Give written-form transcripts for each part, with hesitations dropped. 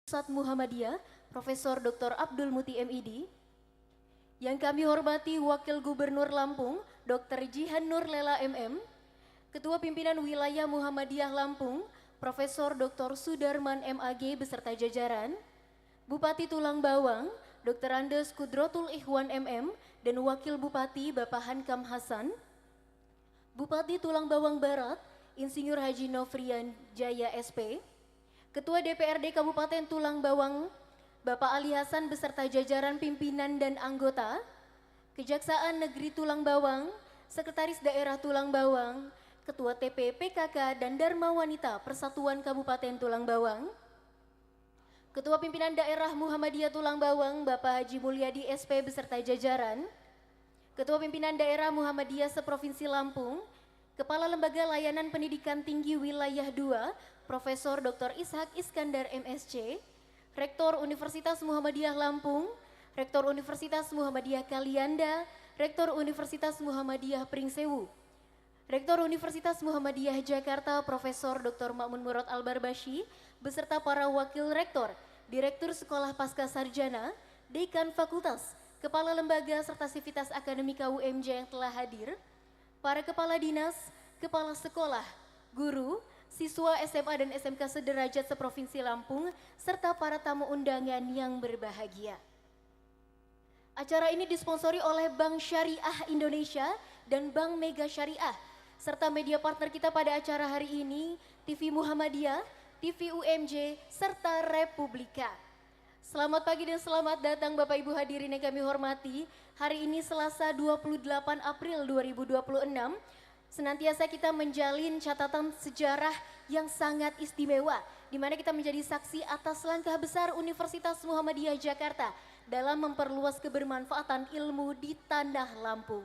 Pusat Muhammadiyah, Profesor Dr. Abdul Muti MID, yang kami hormati Wakil Gubernur Lampung, Dr. Jihan Nur Lela MM, Ketua Pimpinan Wilayah Muhammadiyah Lampung, Profesor Dr. Sudarman MAG beserta jajaran, Bupati Tulang Bawang, Dr. Andes Kudrotul Ikhwan MM, dan Wakil Bupati Bapak Hankam Hasan, Bupati Tulang Bawang Barat, Insinyur Haji Nofrian Jaya SP, Ketua DPRD Kabupaten Tulang Bawang, Bapak Ali Hasan beserta jajaran pimpinan dan anggota, Kejaksaan Negeri Tulang Bawang, Sekretaris Daerah Tulang Bawang, Ketua TP PKK dan Dharma Wanita Persatuan Kabupaten Tulang Bawang, Ketua Pimpinan Daerah Muhammadiyah Tulang Bawang, Bapak Haji Mulyadi SP beserta jajaran, Ketua Pimpinan Daerah Muhammadiyah Seprovinsi Lampung, Kepala Lembaga Layanan Pendidikan Tinggi Wilayah 2, Profesor Dr. Ishak Iskandar MSc, Rektor Universitas Muhammadiyah Lampung, Rektor Universitas Muhammadiyah Kalianda, Rektor Universitas Muhammadiyah Pringsewu, Rektor Universitas Muhammadiyah Jakarta Profesor Dr. Ma'mun Murad Al-Barbashi, beserta para Wakil Rektor, Direktur Sekolah Pasca Sarjana, Dekan Fakultas, Kepala Lembaga serta Sivitas Akademika UMJ yang telah hadir, para Kepala Dinas, Kepala Sekolah, Guru, siswa SMA dan SMK sederajat seprovinsi Lampung, serta para tamu undangan yang berbahagia. Acara ini disponsori oleh Bank Syariah Indonesia dan Bank Mega Syariah, serta media partner kita pada acara hari ini, TV Muhammadiyah, TV UMJ, serta Republika. Selamat pagi dan selamat datang Bapak Ibu hadirin yang kami hormati. Hari ini Selasa 28 April 2026, senantiasa kita menjalin catatan sejarah yang sangat istimewa, di mana kita menjadi saksi atas langkah besar Universitas Muhammadiyah Jakarta dalam memperluas kebermanfaatan ilmu di tanah Lampung.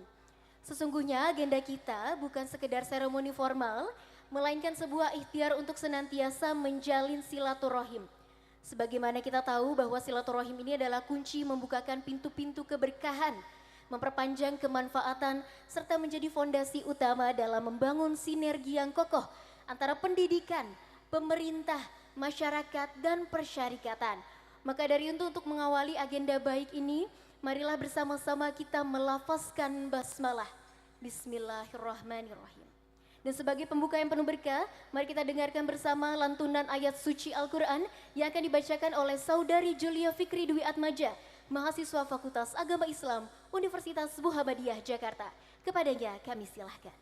Sesungguhnya agenda kita bukan sekedar seremoni formal, melainkan sebuah ikhtiar untuk senantiasa menjalin silaturahim. Sebagaimana kita tahu bahwa silaturahim ini adalah kunci membukakan pintu-pintu keberkahan, memperpanjang kemanfaatan, serta menjadi fondasi utama dalam membangun sinergi yang kokoh antara pendidikan, pemerintah, masyarakat, dan persyarikatan. Maka dari itu untuk mengawali agenda baik ini, marilah bersama-sama kita melafazkan basmalah. Bismillahirrahmanirrahim. Dan sebagai pembuka yang penuh berkah, mari kita dengarkan bersama lantunan ayat suci Al-Quran yang akan dibacakan oleh Saudari Julia Fikri Dwi Atmaja, mahasiswa Fakultas Agama Islam Universitas Muhammadiyah Jakarta. Kepadanya kami silahkan.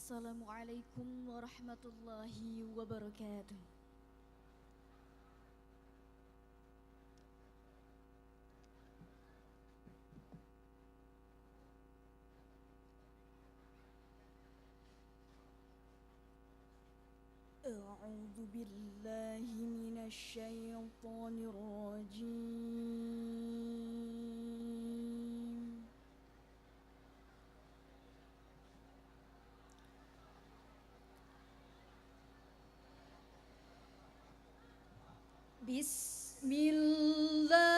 Assalamualaikum warahmatullahi wabarakatuh. A'udzu billahi minasyaitonir rajim. Bismillahirrahmanirrahim.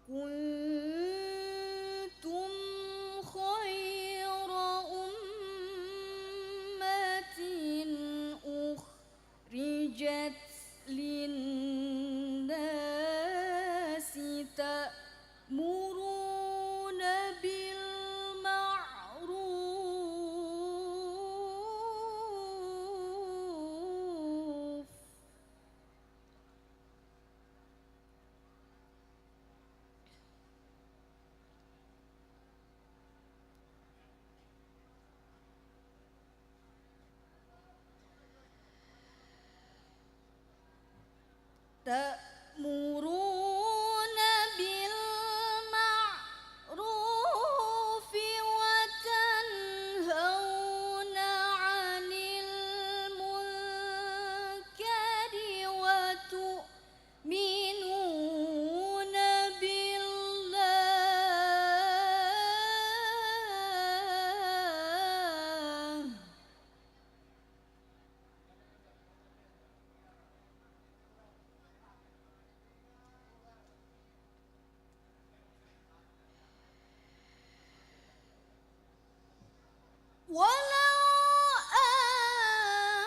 Kuntum khaira ummatin ukhrijat linnasi تأمرون بالمعروف وتنهون عن المنكر وتؤمنون بالله. ولو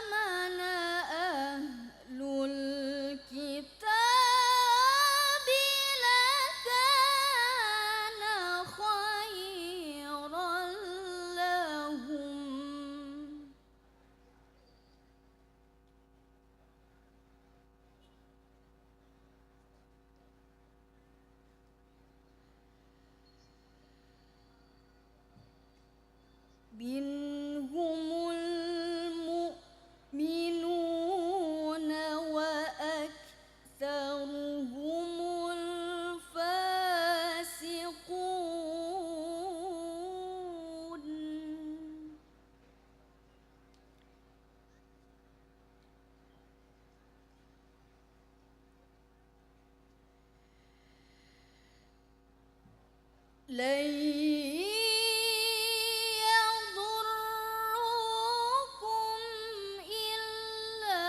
آمن أهل الكتاب لكان خيرا لهم. منهم المؤمنون وأكثرهم الفاسقون. لن يضركم إلا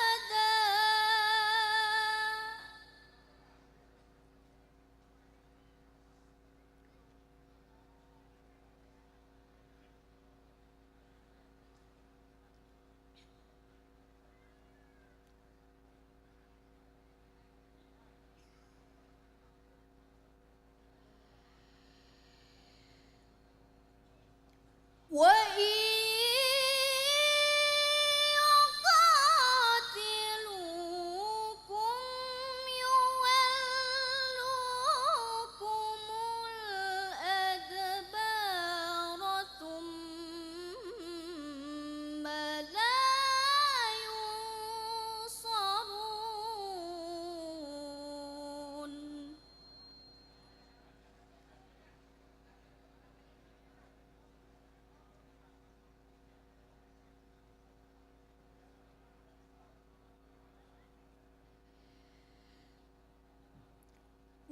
أذى. وإن يقاتلوكم يولوكم الأدبار ثم لا ينصرون.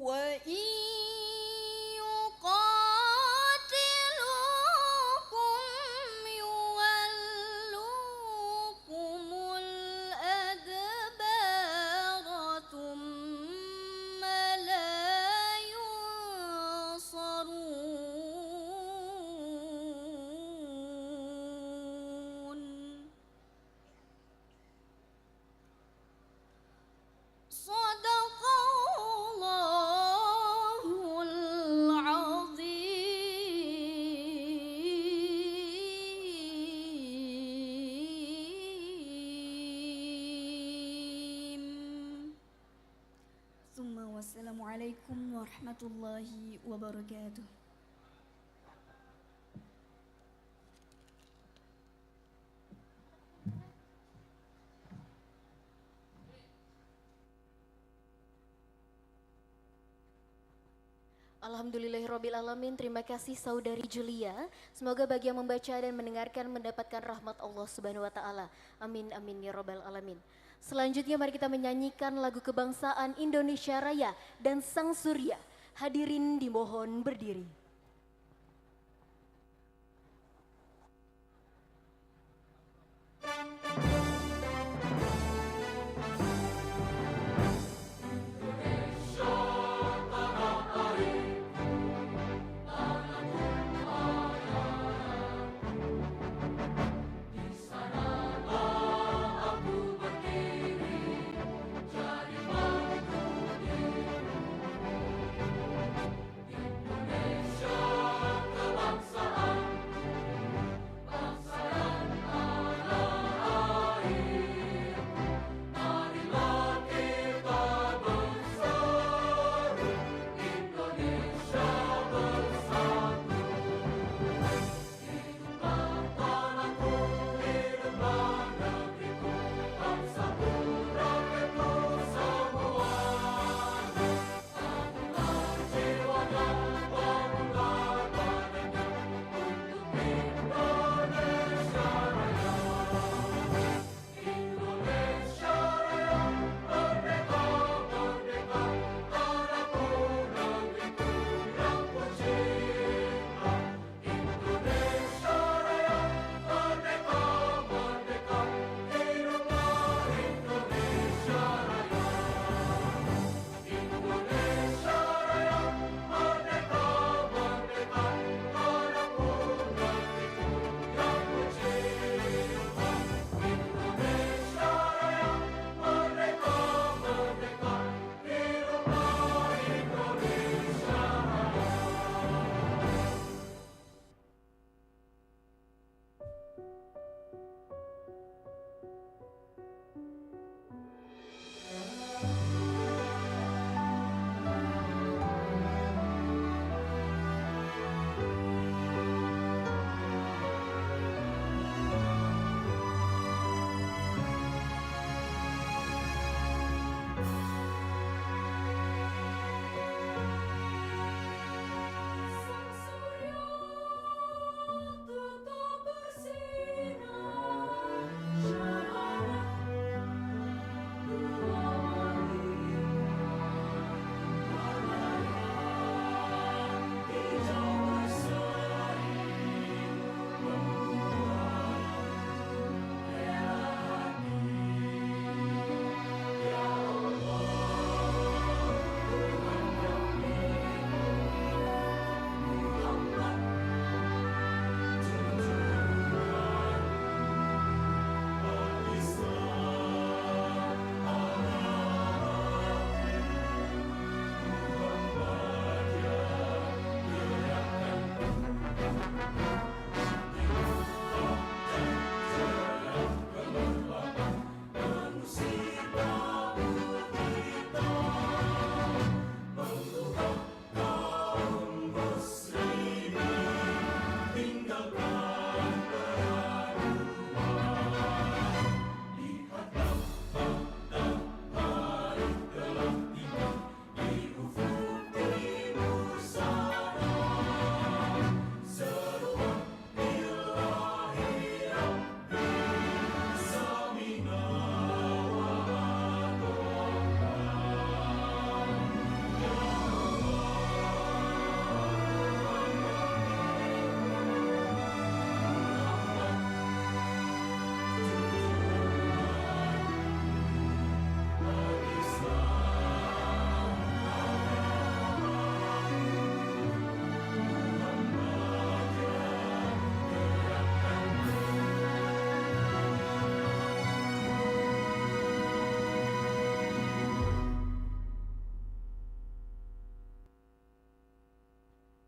وإن يقاتلوكم يولوكم الأدبار ثم لا ينصرون. صدق الله العظيم. ثم والسلام عليكم ورحمة الله وبركاته. Alhamdulillahirrabbilalamin. Terima kasih Saudari Julia. Semoga bagi yang membaca dan mendengarkan mendapatkan rahmat Allah Subhanahu wa taala. Amin amin ya rabbal alamin. Selanjutnya mari kita menyanyikan lagu kebangsaan Indonesia Raya dan Sang Surya. Hadirin dimohon berdiri. Indonesia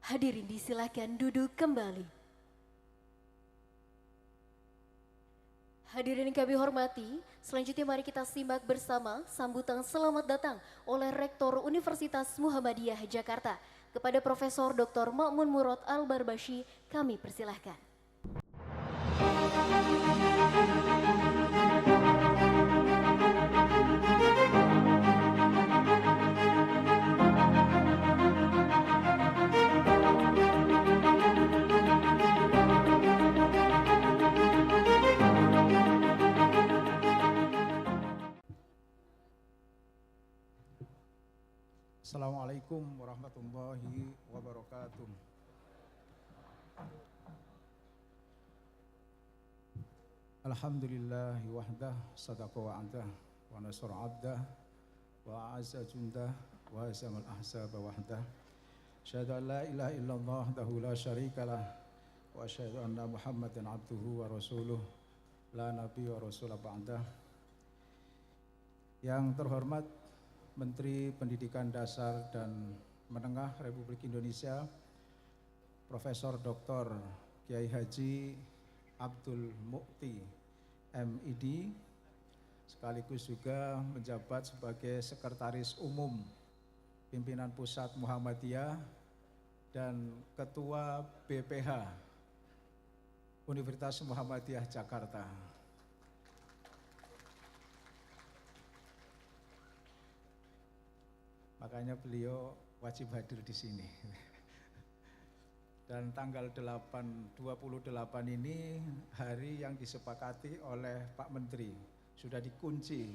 Hadirin disilakan duduk kembali. Hadirin yang kami hormati, selanjutnya mari kita simak bersama sambutan selamat datang oleh Rektor Universitas Muhammadiyah Jakarta kepada Profesor Dr. Ma'mun Murad Al-Barbashi. Kami persilahkan. Assalamualaikum warahmatullahi wabarakatuh. Alhamdulillahi wahdah, sadaqa wa'adah, wa nasr abdah, wa a'azza jundah, wa hazamal ahzaba wahdah. Asyhadu an la ilaha illallah wahdahu la syarikalah, wa asyhadu anna Muhammadan abduhu wa rasuluh, la nabi wa rasulah ba'dah. Yang terhormat Menteri Pendidikan Dasar dan Menengah Republik Indonesia, Profesor Dr. Kiai Haji Abdul Mukti MID, sekaligus juga menjabat sebagai Sekretaris Umum Pimpinan Pusat Muhammadiyah dan Ketua BPH Universitas Muhammadiyah Jakarta. Makanya beliau wajib hadir di sini. Dan tanggal 28 ini hari yang disepakati oleh Pak Menteri. Sudah dikunci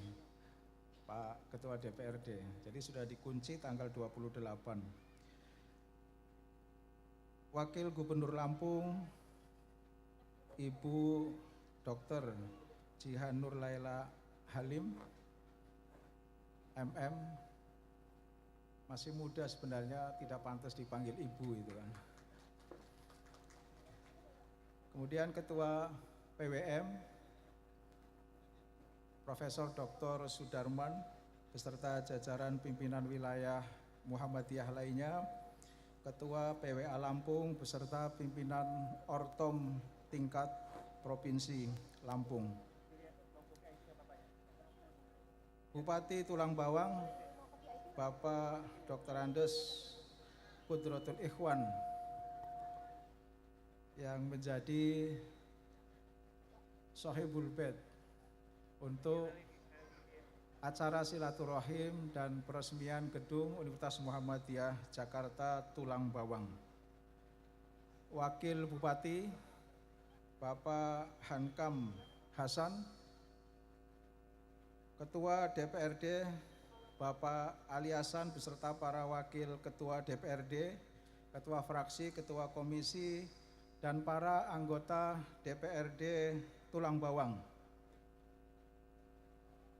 Pak Ketua DPRD. Jadi sudah dikunci tanggal 28. Wakil Gubernur Lampung, Ibu Dr. Jihan Nur Laila Halim, MM, masih muda sebenarnya, tidak pantas dipanggil ibu itu kan. Kemudian Ketua PWM, Profesor Dr. Sudarman, beserta jajaran pimpinan wilayah Muhammadiyah lainnya, Ketua PWA Lampung, beserta pimpinan Ortom tingkat Provinsi Lampung. Bupati Tulang Bawang, Bapak Dr. Andes Kudrotul Ikhwan yang menjadi Sohibul Bait untuk acara silaturahim dan peresmian gedung Universitas Muhammadiyah Jakarta Tulang Bawang. Wakil Bupati Bapak Hankam Hasan, Ketua DPRD Bapak Ali Hasan beserta para wakil ketua DPRD, ketua fraksi, ketua komisi, dan para anggota DPRD Tulang Bawang.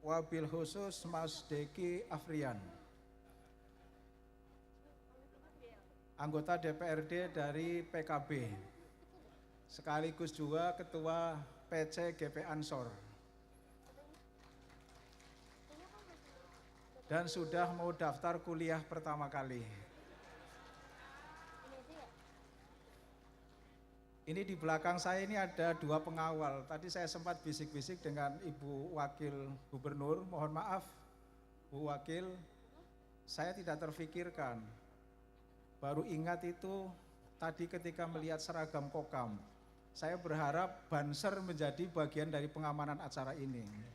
Wabil khusus Mas Deki Afrian, anggota DPRD dari PKB, sekaligus juga ketua PC GP Ansor. Dan sudah mau daftar kuliah pertama kali. Ini di belakang saya ini ada dua pengawal. Tadi saya sempat bisik-bisik dengan Ibu Wakil Gubernur. Mohon maaf, Bu Wakil, saya tidak terfikirkan. Baru ingat itu tadi ketika melihat seragam Kokam. Saya berharap Banser menjadi bagian dari pengamanan acara ini.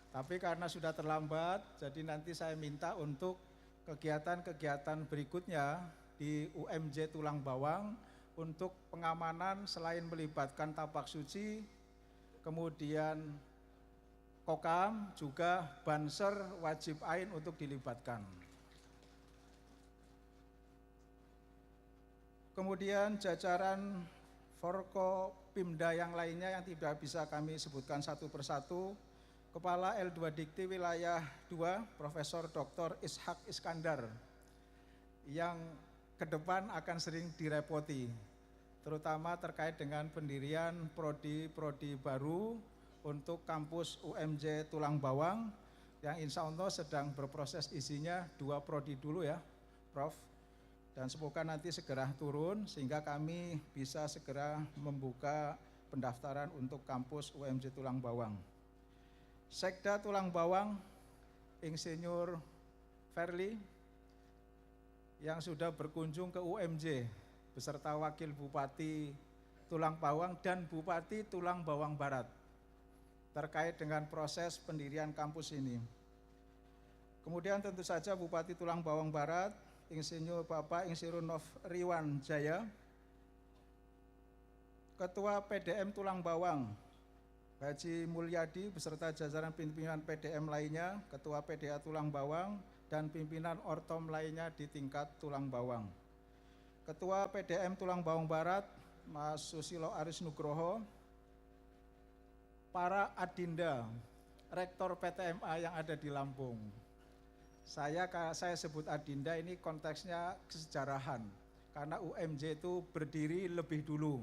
Tapi karena sudah terlambat, jadi nanti saya minta untuk kegiatan-kegiatan berikutnya di UMJ Tulang Bawang untuk pengamanan selain melibatkan tapak suci, kemudian Kokam, juga Banser wajib ain untuk dilibatkan. Kemudian jajaran Forkopimda yang lainnya yang tidak bisa kami sebutkan satu persatu, Kepala L2 Dikti Wilayah 2, Profesor Dr. Ishak Iskandar, yang ke depan akan sering direpoti, terutama terkait dengan pendirian prodi-prodi baru untuk kampus UMJ Tulang Bawang, yang insya Allah sedang berproses isinya 2 prodi dulu ya, Prof. dan semoga nanti segera turun sehingga kami bisa segera membuka pendaftaran untuk kampus UMJ Tulang Bawang. Sekda Tulang Bawang, Insinyur Verly, yang sudah berkunjung ke UMJ beserta Wakil Bupati Tulang Bawang dan Bupati Tulang Bawang Barat terkait dengan proses pendirian kampus ini. Kemudian tentu saja Bupati Tulang Bawang Barat, Insinyur Bapak Insinyur Nofriwan Jaya, Ketua PDM Tulang Bawang, Haji Mulyadi beserta jajaran pimpinan PDM lainnya, Ketua PDA Tulang Bawang, dan pimpinan Ortom lainnya di tingkat Tulang Bawang. Ketua PDM Tulang Bawang Barat, Mas Susilo Aris Nugroho, para adinda, rektor PTMA yang ada di Lampung. Saya sebut adinda ini konteksnya kesejarahan, karena UMJ itu berdiri lebih dulu,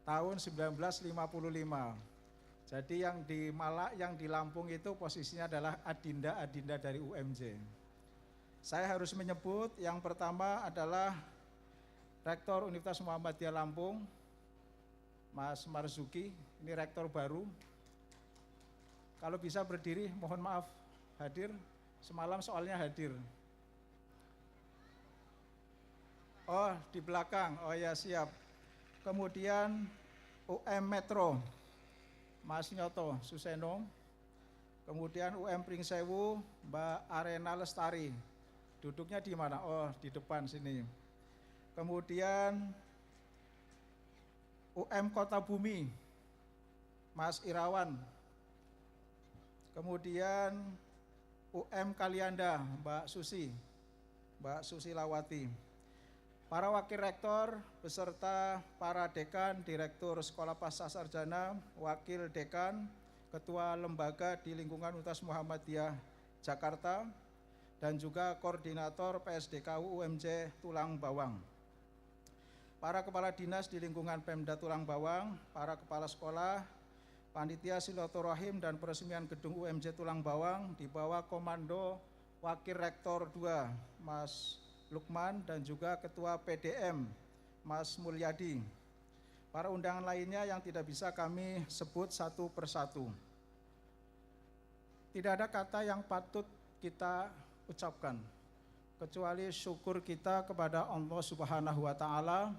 tahun 1955. Jadi yang di Malak, yang di Lampung itu posisinya adalah adinda-adinda dari UMJ. Saya harus menyebut yang pertama adalah Rektor Universitas Muhammadiyah Lampung, Mas Marzuki, ini rektor baru. Kalau bisa berdiri, mohon maaf hadir. Semalam soalnya hadir. Oh, di belakang. Oh ya, siap. Kemudian UM Metro, Mas Nyoto Suseno. Kemudian UM Pringsewu, Mbak Arena Lestari. Duduknya di mana? Oh, di depan sini. Kemudian UM Kota Bumi, Mas Irawan. Kemudian UM Kalianda, Mbak Susi Lawati. Para wakil rektor beserta para dekan, direktur sekolah pasca sarjana, wakil dekan, ketua lembaga di lingkungan Universitas Muhammadiyah Jakarta, dan juga koordinator PSDKU UMJ Tulang Bawang. Para kepala dinas di lingkungan Pemda Tulang Bawang, para kepala sekolah, panitia silaturahim dan peresmian gedung UMJ Tulang Bawang di bawah komando Wakil Rektor 2 Mas Lukman dan juga Ketua PDM Mas Mulyadi. Para undangan lainnya yang tidak bisa kami sebut satu persatu. Tidak ada kata yang patut kita ucapkan kecuali syukur kita kepada Allah Subhanahu wa taala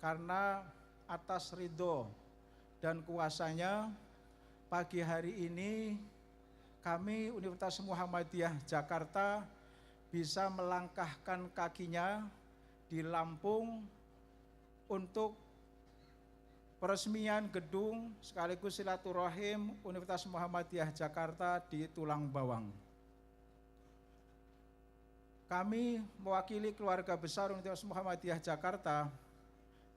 karena atas ridho dan kuasanya pagi hari ini kami Universitas Muhammadiyah Jakarta bisa melangkahkan kakinya di Lampung untuk peresmian gedung sekaligus silaturahim Universitas Muhammadiyah Jakarta di Tulang Bawang. Kami mewakili keluarga besar Universitas Muhammadiyah Jakarta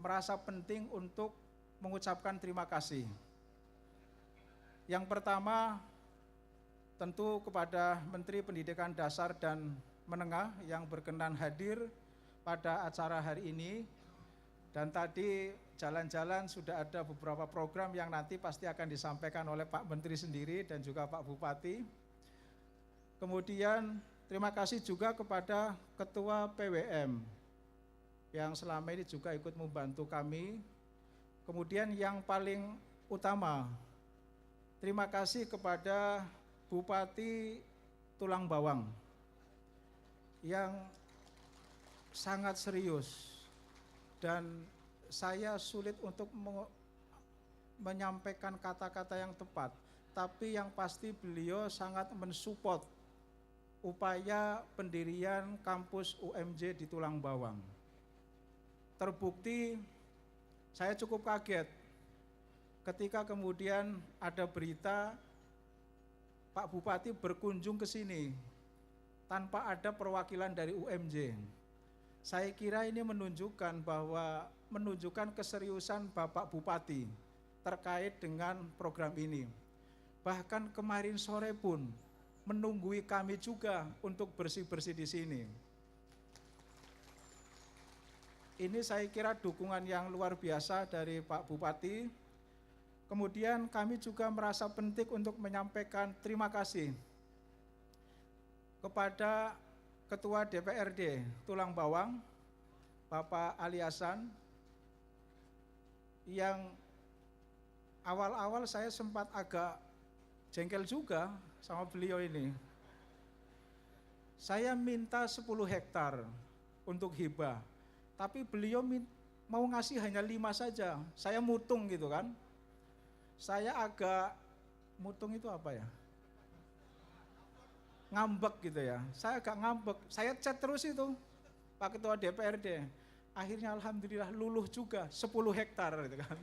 merasa penting untuk mengucapkan terima kasih. Yang pertama, tentu kepada Menteri Pendidikan Dasar dan Menengah yang berkenan hadir pada acara hari ini. Dan tadi jalan-jalan sudah ada beberapa program yang nanti pasti akan disampaikan oleh Pak Menteri sendiri dan juga Pak Bupati. Kemudian terima kasih juga kepada Ketua PWM yang selama ini juga ikut membantu kami. Kemudian yang paling utama, terima kasih kepada Bupati Tulang Bawang yang sangat serius dan saya sulit untuk menyampaikan kata-kata yang tepat, tapi yang pasti beliau sangat mensupport upaya pendirian kampus UMJ di Tulang Bawang. Terbukti saya cukup kaget ketika kemudian ada berita Pak Bupati berkunjung ke sini tanpa ada perwakilan dari UMJ. Saya kira ini menunjukkan keseriusan Bapak Bupati terkait dengan program ini. Bahkan kemarin sore pun menunggui kami juga untuk bersih-bersih di sini. Ini saya kira dukungan yang luar biasa dari Pak Bupati. Kemudian kami juga merasa penting untuk menyampaikan terima kasih kepada Ketua DPRD Tulang Bawang, Bapak Ali Hasan, yang awal-awal saya sempat agak jengkel juga sama beliau ini. Saya minta 10 hektar untuk hibah, tapi beliau mau ngasih hanya 5 saja. Saya mutung gitu kan. Saya agak, mutung itu apa ya? Ngambek gitu ya. Saya agak ngambek. Saya chat terus itu Pak Ketua DPRD. Akhirnya alhamdulillah luluh juga 10 hektar gitu kan.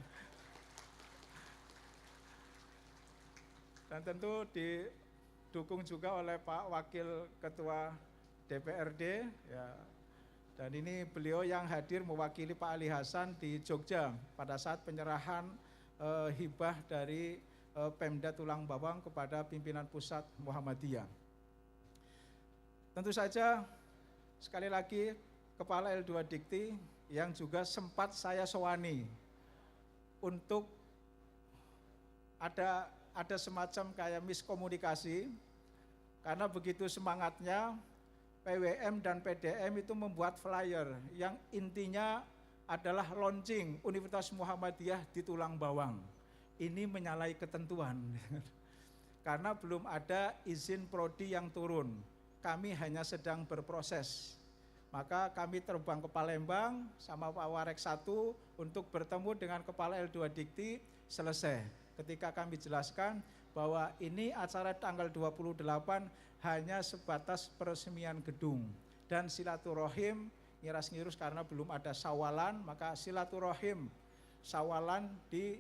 Dan tentu didukung juga oleh Pak Wakil Ketua DPRD ya. Dan ini beliau yang hadir mewakili Pak Ali Hasan di Jogja pada saat penyerahan hibah dari Pemda Tulang Bawang kepada pimpinan pusat Muhammadiyah. Tentu saja sekali lagi Kepala L2 Dikti yang juga sempat saya sowani untuk ada semacam kayak miskomunikasi, karena begitu semangatnya PWM dan PDM itu membuat flyer yang intinya adalah launching Universitas Muhammadiyah di Tulang Bawang. Ini menyalahi ketentuan karena belum ada izin prodi yang turun. Kami hanya sedang berproses. Maka kami terbang ke Palembang sama Pak Warek 1 untuk bertemu dengan Kepala L2 Dikti, selesai. Ketika kami jelaskan bahwa ini acara tanggal 28 hanya sebatas peresmian gedung. Dan silaturahim ngiras-ngirus karena belum ada sawalan, maka silaturahim sawalan di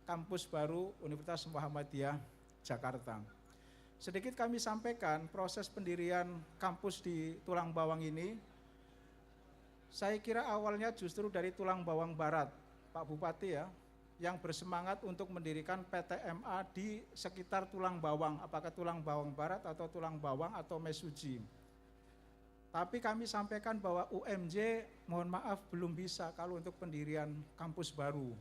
kampus baru Universitas Muhammadiyah Jakarta. Sedikit kami sampaikan proses pendirian kampus di Tulang Bawang ini, saya kira awalnya justru dari Tulang Bawang Barat, Pak Bupati ya, yang bersemangat untuk mendirikan PTMA di sekitar Tulang Bawang, apakah Tulang Bawang Barat atau Tulang Bawang atau Mesuji. Tapi kami sampaikan bahwa UMJ mohon maaf belum bisa kalau untuk pendirian kampus baru,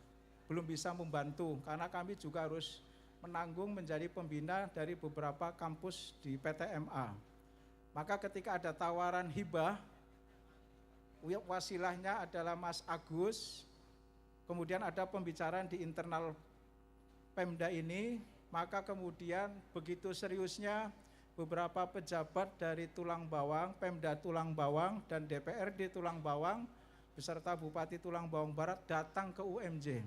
belum bisa membantu karena kami juga harus menanggung menjadi pembina dari beberapa kampus di PTMA. Maka ketika ada tawaran hibah, wasilahnya adalah Mas Agus, kemudian ada pembicaraan di internal Pemda ini, maka kemudian begitu seriusnya beberapa pejabat dari Tulang Bawang, Pemda Tulang Bawang dan DPRD Tulang Bawang beserta Bupati Tulang Bawang Barat datang ke UMJ.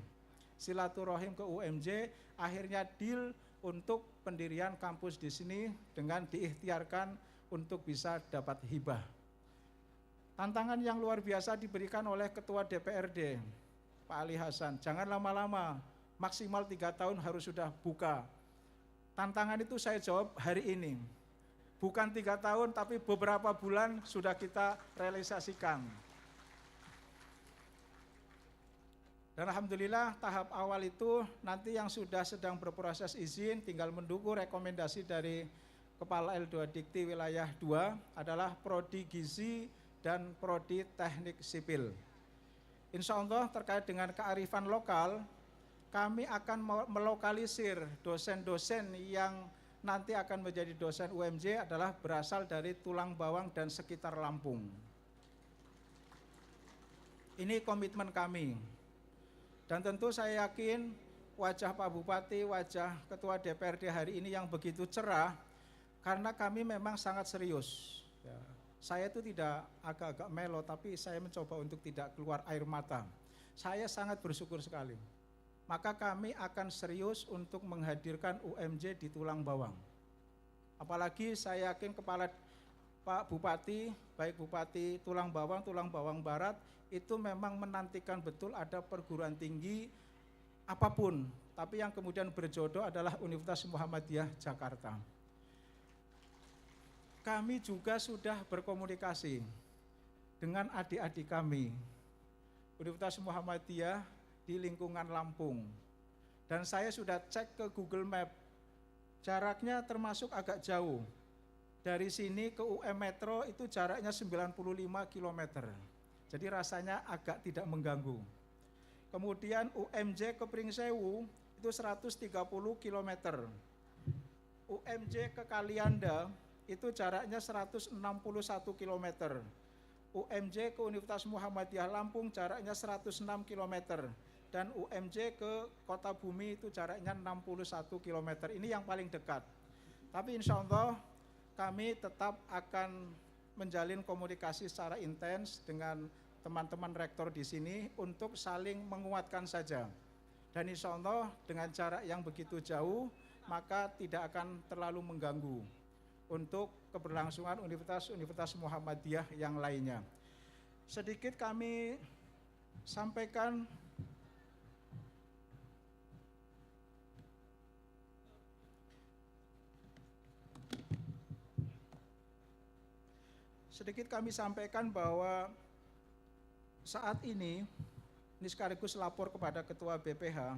Silaturahim ke UMJ, akhirnya deal untuk pendirian kampus di sini dengan diikhtiarkan untuk bisa dapat hibah. Tantangan yang luar biasa diberikan oleh Ketua DPRD, Pak Ali Hasan, jangan lama-lama, maksimal 3 tahun harus sudah buka. Tantangan itu saya jawab hari ini, bukan 3 tahun tapi beberapa bulan sudah kita realisasikan. Dan alhamdulillah tahap awal itu nanti yang sudah sedang berproses izin tinggal menunggu rekomendasi dari Kepala L2 Dikti Wilayah 2 adalah Prodi Gizi dan Prodi Teknik Sipil. Insya Allah terkait dengan kearifan lokal, kami akan melokalisir dosen-dosen yang nanti akan menjadi dosen UMJ adalah berasal dari Tulang Bawang dan sekitar Lampung. Ini komitmen kami. Dan tentu saya yakin wajah Pak Bupati, wajah Ketua DPRD hari ini yang begitu cerah, karena kami memang sangat serius. Ya, saya itu tidak agak-agak melo, tapi saya mencoba untuk tidak keluar air mata. Saya sangat bersyukur sekali. Maka kami akan serius untuk menghadirkan UMJ di Tulang Bawang. Apalagi saya yakin kepala Pak Bupati, baik Bupati Tulang Bawang Barat, itu memang menantikan betul ada perguruan tinggi apapun, tapi yang kemudian berjodoh adalah Universitas Muhammadiyah Jakarta. Kami juga sudah berkomunikasi dengan adik-adik kami, Universitas Muhammadiyah di lingkungan Lampung. Dan saya sudah cek ke Google Map, jaraknya termasuk agak jauh. Dari sini ke UM Metro itu jaraknya 95 km. Jadi rasanya agak tidak mengganggu. Kemudian UMJ ke Pringsewu itu 130 km. UMJ ke Kalianda itu jaraknya 161 km. UMJ ke Universitas Muhammadiyah Lampung jaraknya 106 km. Dan UMJ ke Kota Bumi itu jaraknya 61 km. Ini yang paling dekat. Tapi insya Allah kami tetap akan menjalin komunikasi secara intens dengan teman-teman rektor di sini untuk saling menguatkan saja. Dan insya Allah dengan jarak yang begitu jauh, maka tidak akan terlalu mengganggu untuk keberlangsungan Universitas Muhammadiyah yang lainnya. Sedikit kami sampaikan bahwa saat ini sekaligus lapor kepada Ketua BPH,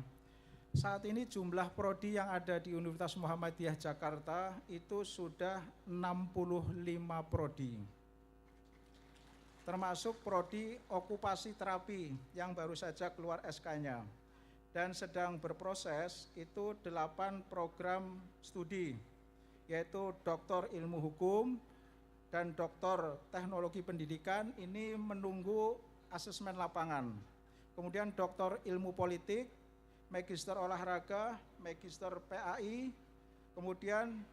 saat ini jumlah prodi yang ada di Universitas Muhammadiyah Jakarta itu sudah 65 prodi. Termasuk prodi okupasi terapi yang baru saja keluar SK-nya. Dan sedang berproses itu 8 program studi, yaitu Doktor Ilmu Hukum dan Doktor Teknologi Pendidikan, ini menunggu asesmen lapangan. Kemudian Doktor Ilmu Politik, Magister Olahraga, Magister PAI, kemudian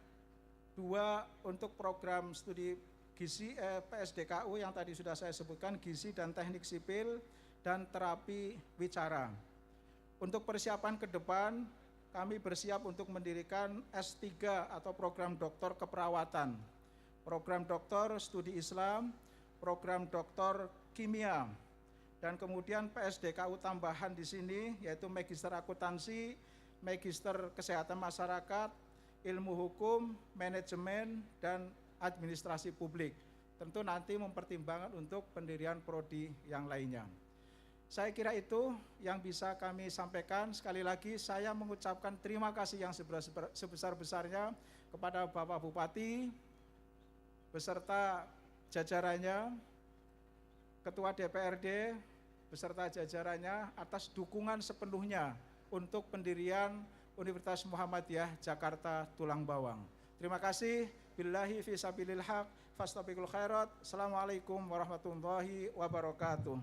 2 untuk program studi gizi PSDKU yang tadi sudah saya sebutkan, gizi dan teknik sipil, dan terapi wicara. Untuk persiapan ke depan, kami bersiap untuk mendirikan S3 atau program doktor keperawatan, program doktor studi Islam, program doktor kimia, dan kemudian PSDKU tambahan di sini yaitu Magister Akuntansi, Magister Kesehatan Masyarakat, Ilmu Hukum, Manajemen, dan Administrasi Publik. Tentu nanti mempertimbangkan untuk pendirian prodi yang lainnya. Saya kira itu yang bisa kami sampaikan. Sekali lagi saya mengucapkan terima kasih yang sebesar-besarnya kepada Bapak Bupati beserta jajarannya, Ketua DPRD beserta jajarannya atas dukungan sepenuhnya untuk pendirian Universitas Muhammadiyah Jakarta Tulang Bawang. Terima kasih. Billahi fi sabilil haq, fastabiqul khairat. Assalamualaikum warahmatullahi wabarakatuh.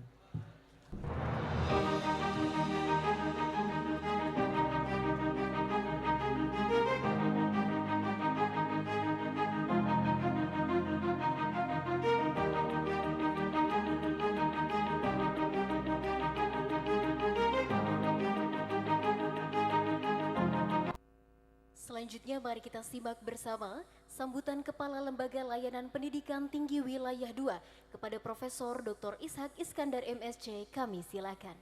Selanjutnya mari kita simak bersama sambutan Kepala Lembaga Layanan Pendidikan Tinggi Wilayah 2 kepada Profesor Dr. Ishak Iskandar MSc. Kami silakan.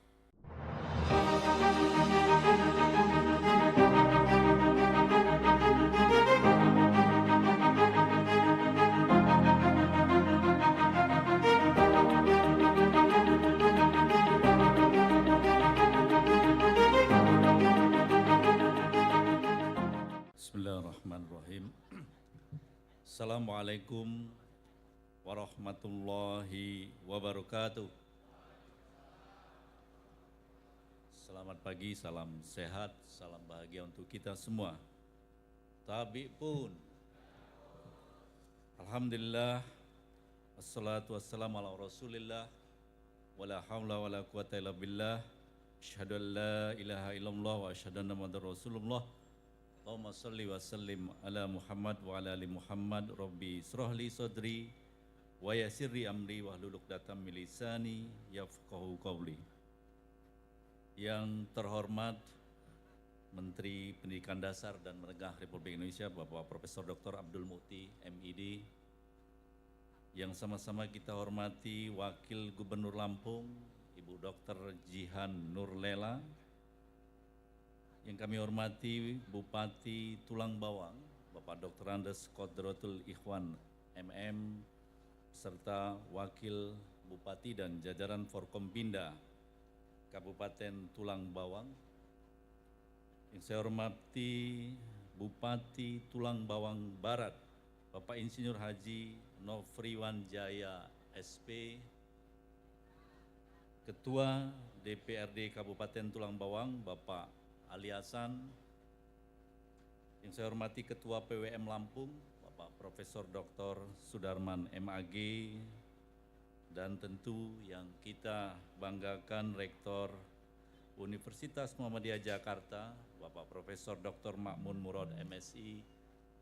Bismillahirrahmanirrahim. Assalamualaikum warahmatullahi wabarakatuh. Selamat pagi, salam sehat, salam bahagia untuk kita semua. Tabi pun. Alhamdulillah, wassalatu wassalamu ala rasulillah, wala hawla wala quwata illa billah, asyhadu an la ilaha illallah wa asyhadu anna muhammadar rasulullah. Allahumma salli wa sallim ala Muhammad wa ala ali Muhammad. Rabbi israhli sadri wa yassirli amri wahlul 'uqdatam min lisani yafqahu qawli. Yang terhormat Menteri Pendidikan Dasar dan Menengah Republik Indonesia Bapak Profesor Dr. Abdul Muti MID, yang sama-sama kita hormati Wakil Gubernur Lampung Ibu Dr. Jihan Nur Lela, yang kami hormati Bupati Tulang Bawang, Bapak Dr. Andes Kodrotul Ikhwan MM, serta Wakil Bupati dan jajaran Forkompinda Kabupaten Tulang Bawang. Yang saya hormati Bupati Tulang Bawang Barat, Bapak Insinyur Haji Nofriwan Jaya SP, Ketua DPRD Kabupaten Tulang Bawang, Bapak Ali Hasan. Yang saya hormati Ketua PWM Lampung, Bapak Bapak Profesor Dr. Sudarman MAG, dan tentu yang kita banggakan Rektor Universitas Muhammadiyah Jakarta, Bapak Profesor Dr. Ma'mun Murad MSI,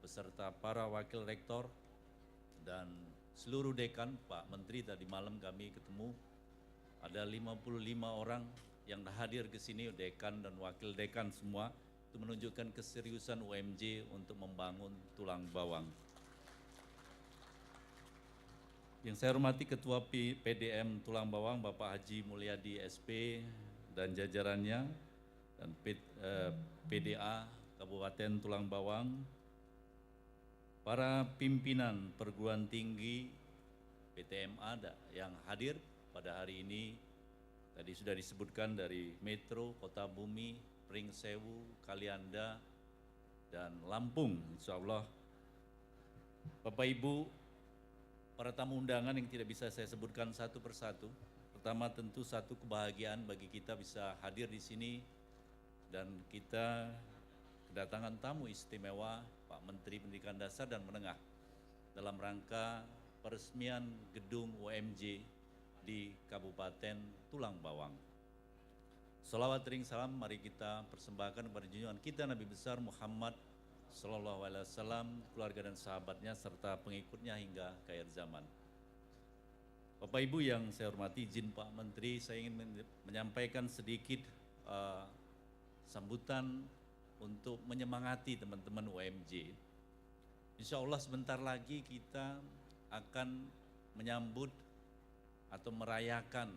beserta para wakil rektor dan seluruh dekan. Pak Menteri, tadi malam kami ketemu, ada 55 orang yang hadir ke sini, dekan dan wakil dekan semua, itu menunjukkan keseriusan UMJ untuk membangun Tulang Bawang. Yang saya hormati Ketua PDM Tulang Bawang Bapak Haji Mulyadi SP dan jajarannya, dan PDA Kabupaten Tulang Bawang, para pimpinan perguruan tinggi PTMA yang hadir pada hari ini, tadi sudah disebutkan dari Metro, Kota Bumi, Pringsewu, Kalianda, dan Lampung, insya Allah. Bapak Ibu, para tamu undangan yang tidak bisa saya sebutkan satu persatu. Pertama, tentu satu kebahagiaan bagi kita bisa hadir di sini, dan kita kedatangan tamu istimewa Pak Menteri Pendidikan Dasar dan Menengah dalam rangka peresmian gedung UMJ di Kabupaten Tulang Bawang. Salawat ring salam mari kita persembahkan kepada junjungan kita Nabi besar Muhammad Sallallahu Alaihi Wasallam, keluarga dan sahabatnya serta pengikutnya hingga akhir zaman. Bapak Ibu yang saya hormati, izin Pak Menteri, saya ingin menyampaikan sedikit sambutan untuk menyemangati teman-teman UMJ. Insya Allah sebentar lagi kita akan menyambut atau merayakan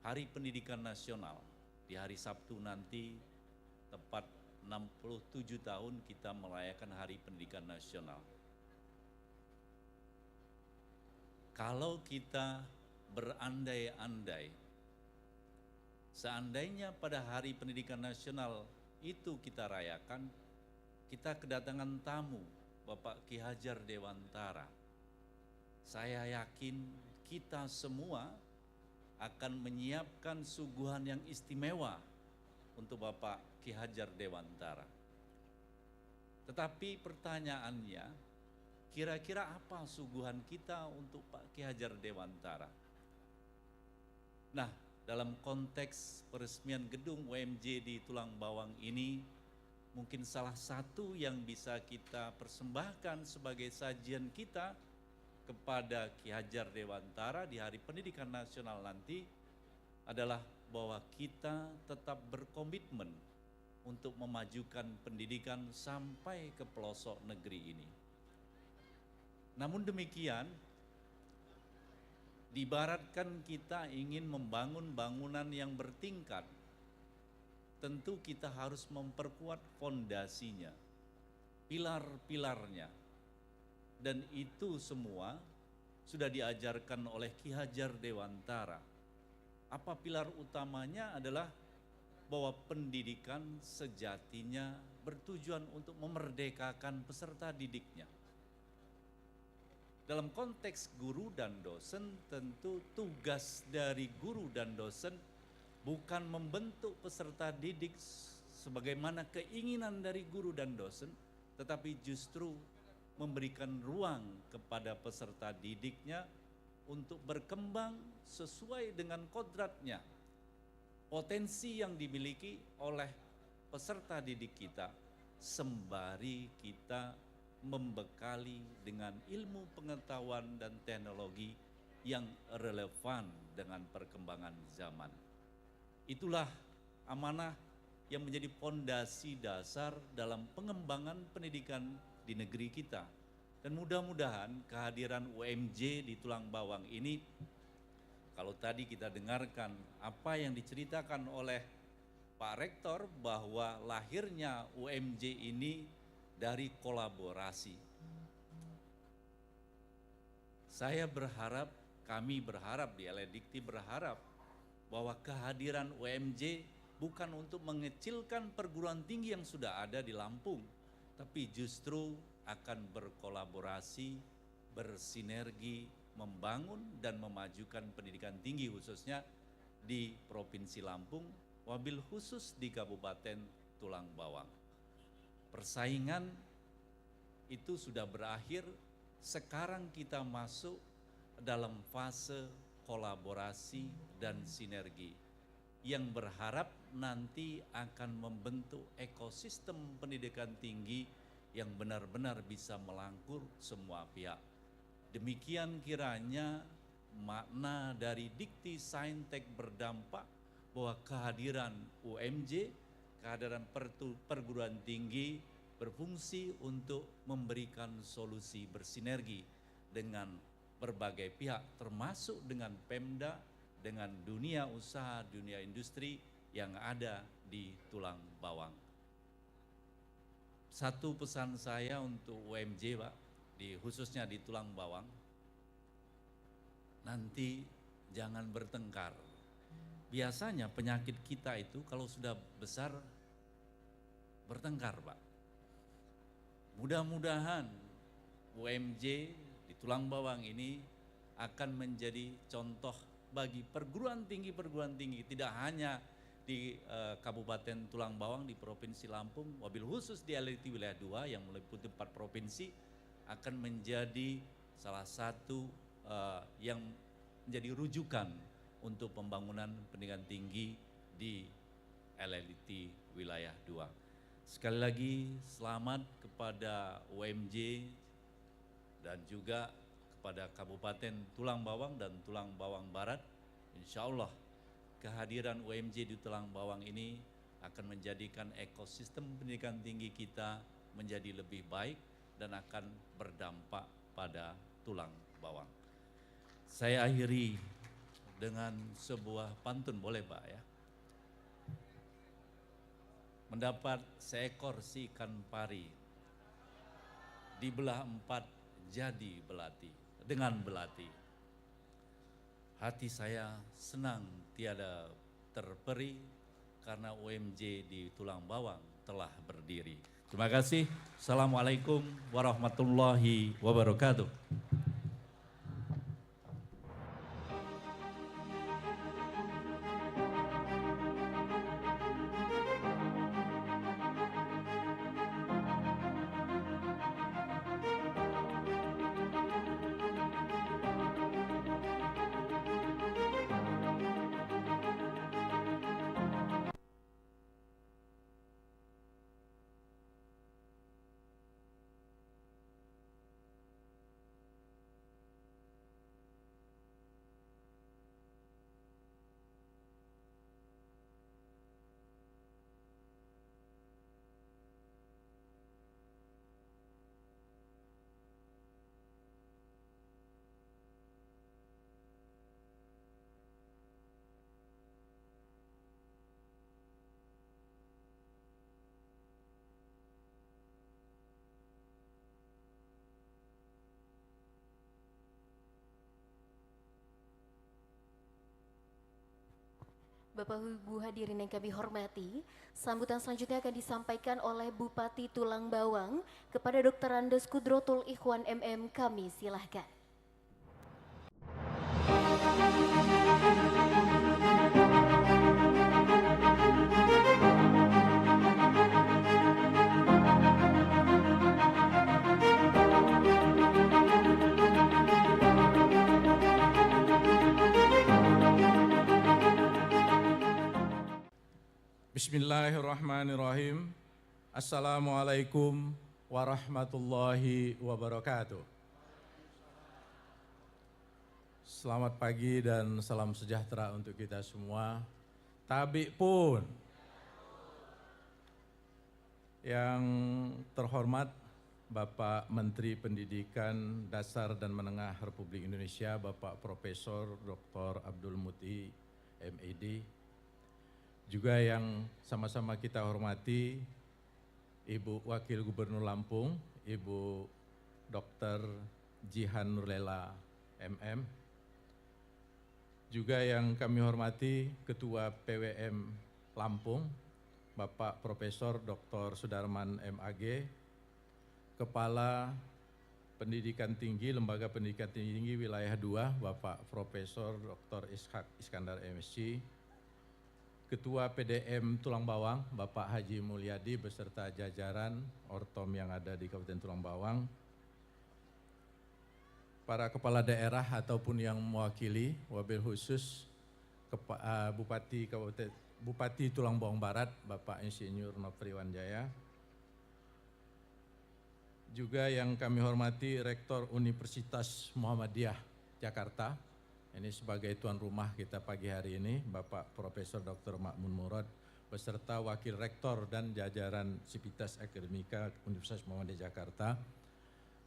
Hari Pendidikan Nasional. Di hari Sabtu nanti, tepat 67 tahun kita merayakan Hari Pendidikan Nasional. Kalau kita berandai-andai, seandainya pada Hari Pendidikan Nasional itu kita rayakan, kita kedatangan tamu Bapak Ki Hajar Dewantara. Saya yakin kita semua akan menyiapkan suguhan yang istimewa untuk Bapak Ki Hajar Dewantara. Tetapi pertanyaannya, kira-kira apa suguhan kita untuk Pak Ki Hajar Dewantara? Nah, dalam konteks peresmian gedung UMJ di Tulang Bawang ini, mungkin salah satu yang bisa kita persembahkan sebagai sajian kita kepada Ki Hajar Dewantara di Hari Pendidikan Nasional nanti adalah bahwa kita tetap berkomitmen untuk memajukan pendidikan sampai ke pelosok negeri ini. Namun demikian, diibaratkan kita ingin membangun bangunan yang bertingkat, tentu kita harus memperkuat fondasinya, pilar-pilarnya. Dan itu semua sudah diajarkan oleh Ki Hajar Dewantara. Apa pilar utamanya adalah bahwa pendidikan sejatinya bertujuan untuk memerdekakan peserta didiknya. Dalam konteks guru dan dosen, tentu tugas dari guru dan dosen bukan membentuk peserta didik sebagaimana keinginan dari guru dan dosen, tetapi justru memberikan ruang kepada peserta didiknya untuk berkembang sesuai dengan kodratnya, potensi yang dimiliki oleh peserta didik kita, sembari kita membekali dengan ilmu pengetahuan dan teknologi yang relevan dengan perkembangan zaman. Itulah amanah yang menjadi fondasi dasar dalam pengembangan pendidikan di negeri kita. Dan mudah-mudahan kehadiran UMJ di Tulang Bawang ini, kalau tadi kita dengarkan apa yang diceritakan oleh Pak Rektor bahwa lahirnya UMJ ini dari kolaborasi. Saya berharap, kami berharap di LEDIKTI berharap bahwa kehadiran UMJ bukan untuk mengecilkan perguruan tinggi yang sudah ada di Lampung, tapi justru akan berkolaborasi, bersinergi, membangun dan memajukan pendidikan tinggi khususnya di Provinsi Lampung, wabil khusus di Kabupaten Tulang Bawang. Persaingan itu sudah berakhir. Sekarang kita masuk dalam fase kolaborasi dan sinergi yang berharap nanti akan membentuk ekosistem pendidikan tinggi yang benar-benar bisa melangkur semua pihak. Demikian kiranya makna dari Dikti Saintek berdampak bahwa kehadiran UMJ, kehadiran perguruan tinggi berfungsi untuk memberikan solusi bersinergi dengan berbagai pihak, termasuk dengan Pemda, dengan dunia usaha, dunia industri yang ada di Tulang Bawang. Satu pesan saya untuk UMJ, Pak, khususnya di Tulang Bawang, nanti jangan bertengkar. Biasanya penyakit kita itu kalau sudah besar bertengkar, Pak. Mudah-mudahan UMJ di Tulang Bawang ini akan menjadi contoh bagi perguruan tinggi tidak hanya di Kabupaten Tulang Bawang di Provinsi Lampung, wabil khusus di LLT Wilayah 2 yang meliputi 4 provinsi akan menjadi salah satu yang menjadi rujukan untuk pembangunan pendidikan tinggi di LLT Wilayah 2. Sekali lagi selamat kepada UMJ dan juga kepada Kabupaten Tulang Bawang dan Tulang Bawang Barat. Insya Allah kehadiran UMJ di Tulang Bawang ini akan menjadikan ekosistem pendidikan tinggi kita menjadi lebih baik dan akan berdampak pada Tulang Bawang. Saya akhiri dengan sebuah pantun, boleh Pak ya? Mendapat seekor si ikan pari, dibelah 4 jadi belati. Dengan belati, hati saya senang tiada terperi karena UMJ di Tulang Bawang telah berdiri. Terima kasih. Assalamualaikum warahmatullahi wabarakatuh. Bapak Ibu hadirin yang kami hormati, sambutan selanjutnya akan disampaikan oleh Bupati Tulang Bawang kepada Dr. Andes Kudrotul Ikhwan MM. Kami silahkan. Bismillahirrahmanirrahim. Assalamualaikum warahmatullahi wabarakatuh. Selamat pagi dan salam sejahtera untuk kita semua. Tabi pun. Yang terhormat Bapak Menteri Pendidikan Dasar dan Menengah Republik Indonesia, Bapak Profesor Dr. Abdul Muti MID. Juga yang sama-sama kita hormati Ibu Wakil Gubernur Lampung, Ibu Dr. Jihan Nurlela MM. Juga yang kami hormati Ketua PWM Lampung, Bapak Profesor Dr. Sudarman MAG, Kepala Pendidikan Tinggi, Lembaga Pendidikan Tinggi Wilayah 2, Bapak Profesor Dr. Ishak Iskandar MSc, Ketua PDM Tulang Bawang, Bapak Haji Mulyadi beserta jajaran Ortom yang ada di Kabupaten Tulang Bawang, para kepala daerah ataupun yang mewakili, wabil khusus Bupati Tulang Bawang Barat, Bapak Insinyur Nofri Wanjaya, juga yang kami hormati Rektor Universitas Muhammadiyah Jakarta, ini sebagai tuan rumah kita pagi hari ini, Bapak Profesor Dr. Ma'mun Murad, beserta Wakil Rektor dan jajaran Sivitas Akademika Universitas Muhammadiyah Jakarta,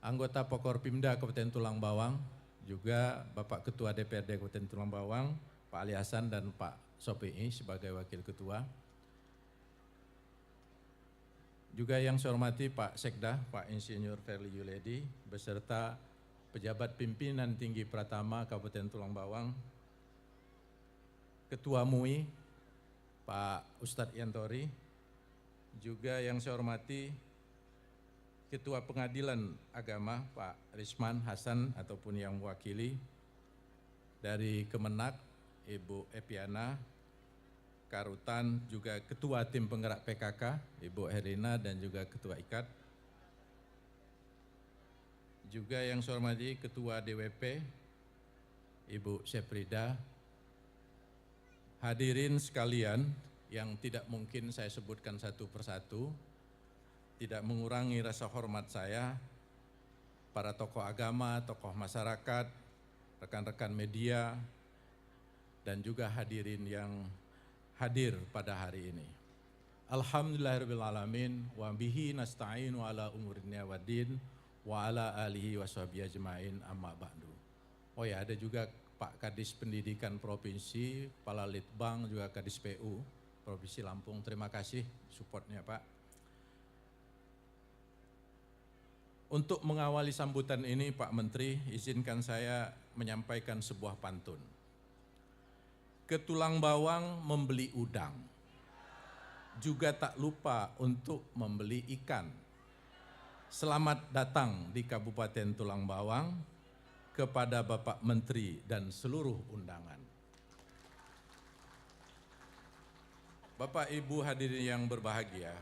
anggota Pokorpimda Kabupaten Tulang Bawang, juga Bapak Ketua DPRD Kabupaten Tulang Bawang, Pak Ali Hasan dan Pak Sopi'i sebagai Wakil Ketua. Juga yang saya hormati Pak Sekda, Pak Insinyur Ferli Yuledi, beserta pejabat pimpinan tinggi Pratama Kabupaten Tulang Bawang, Ketua MUI, Pak Ustadz Yantori, juga yang saya hormati Ketua Pengadilan Agama, Pak Risman Hasan ataupun yang mewakili, dari Kemenak, Ibu Epiana, Karutan, juga Ketua Tim Penggerak PKK, Ibu Herina, dan juga Ketua IKAD. Juga yang saya hormati Ketua DWP, Ibu Seprida, hadirin sekalian yang tidak mungkin saya sebutkan satu persatu, tidak mengurangi rasa hormat saya, para tokoh agama, tokoh masyarakat, rekan-rekan media, dan juga hadirin yang hadir pada hari ini. Alhamdulillahirrahmanirrahim, wa bihi nasta'inu ala umurina waddin, wa ala alihi wa sahbihi ajma'in amma ba'du. Oh ya, ada juga Pak Kadis Pendidikan Provinsi, Kepala Litbang, juga Kadis PU Provinsi Lampung. Terima kasih supportnya Pak. Untuk mengawali sambutan ini Pak Menteri, izinkan saya menyampaikan sebuah pantun. Ke Tulang Bawang membeli udang, juga tak lupa untuk membeli ikan. Selamat datang di Kabupaten Tulang Bawang kepada Bapak Menteri dan seluruh undangan. Bapak Ibu hadirin yang berbahagia,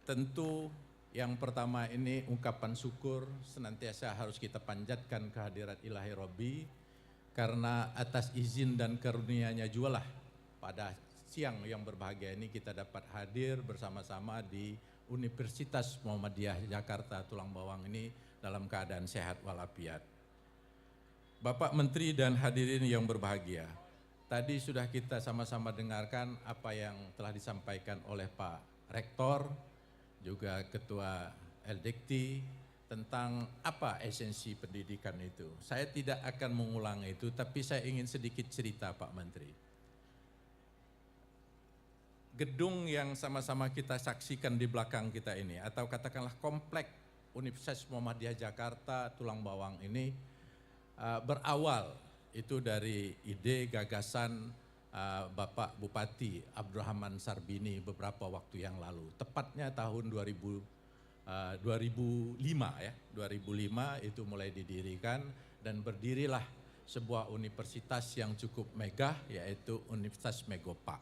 tentu yang pertama ini ungkapan syukur senantiasa harus kita panjatkan kehadirat Ilahi Robbi, karena atas izin dan karunia-Nya jualah pada siang yang berbahagia ini kita dapat hadir bersama-sama di Universitas Muhammadiyah Jakarta Tulang Bawang ini dalam keadaan sehat walafiat. Bapak Menteri dan hadirin yang berbahagia, tadi sudah kita sama-sama dengarkan apa yang telah disampaikan oleh Pak Rektor, juga Ketua LDIKTI, tentang apa esensi pendidikan itu. Saya tidak akan mengulang itu, tapi saya ingin sedikit cerita Pak Menteri. Gedung yang sama-sama kita saksikan di belakang kita ini, atau katakanlah komplek Universitas Muhammadiyah Jakarta Tulang Bawang ini berawal itu dari ide gagasan Bapak Bupati Abdurrahman Sarbini beberapa waktu yang lalu. Tepatnya tahun 2005 ya, 2005 itu mulai didirikan dan berdirilah sebuah universitas yang cukup megah, yaitu Universitas Megopa.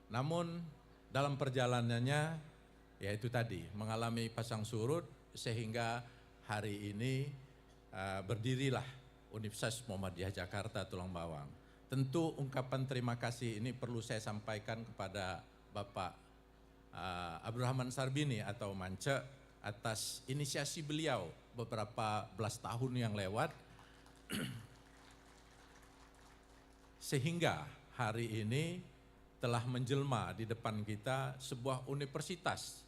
Namun dalam perjalanannya, yaitu tadi mengalami pasang surut sehingga hari ini berdirilah Universitas Muhammadiyah Jakarta Tulang Bawang. Tentu ungkapan terima kasih ini perlu saya sampaikan kepada Bapak Abdurrahman Sarbini atau Mance atas inisiasi beliau beberapa belas tahun yang lewat sehingga hari ini telah menjelma di depan kita sebuah universitas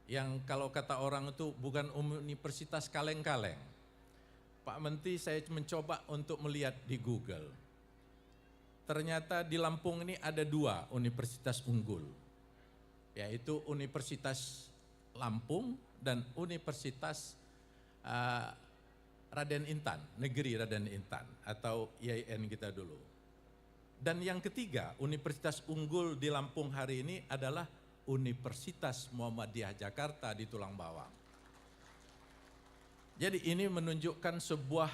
yang kalau kata orang itu bukan universitas kaleng-kaleng. Pak Menteri, saya mencoba untuk melihat di Google. Ternyata di Lampung ini ada dua universitas unggul, yaitu Universitas Lampung dan Universitas Raden Intan, Negeri Raden Intan atau IAIN kita dulu. Dan yang ketiga, universitas unggul di Lampung hari ini adalah Universitas Muhammadiyah Jakarta di Tulang Bawang. Jadi ini menunjukkan sebuah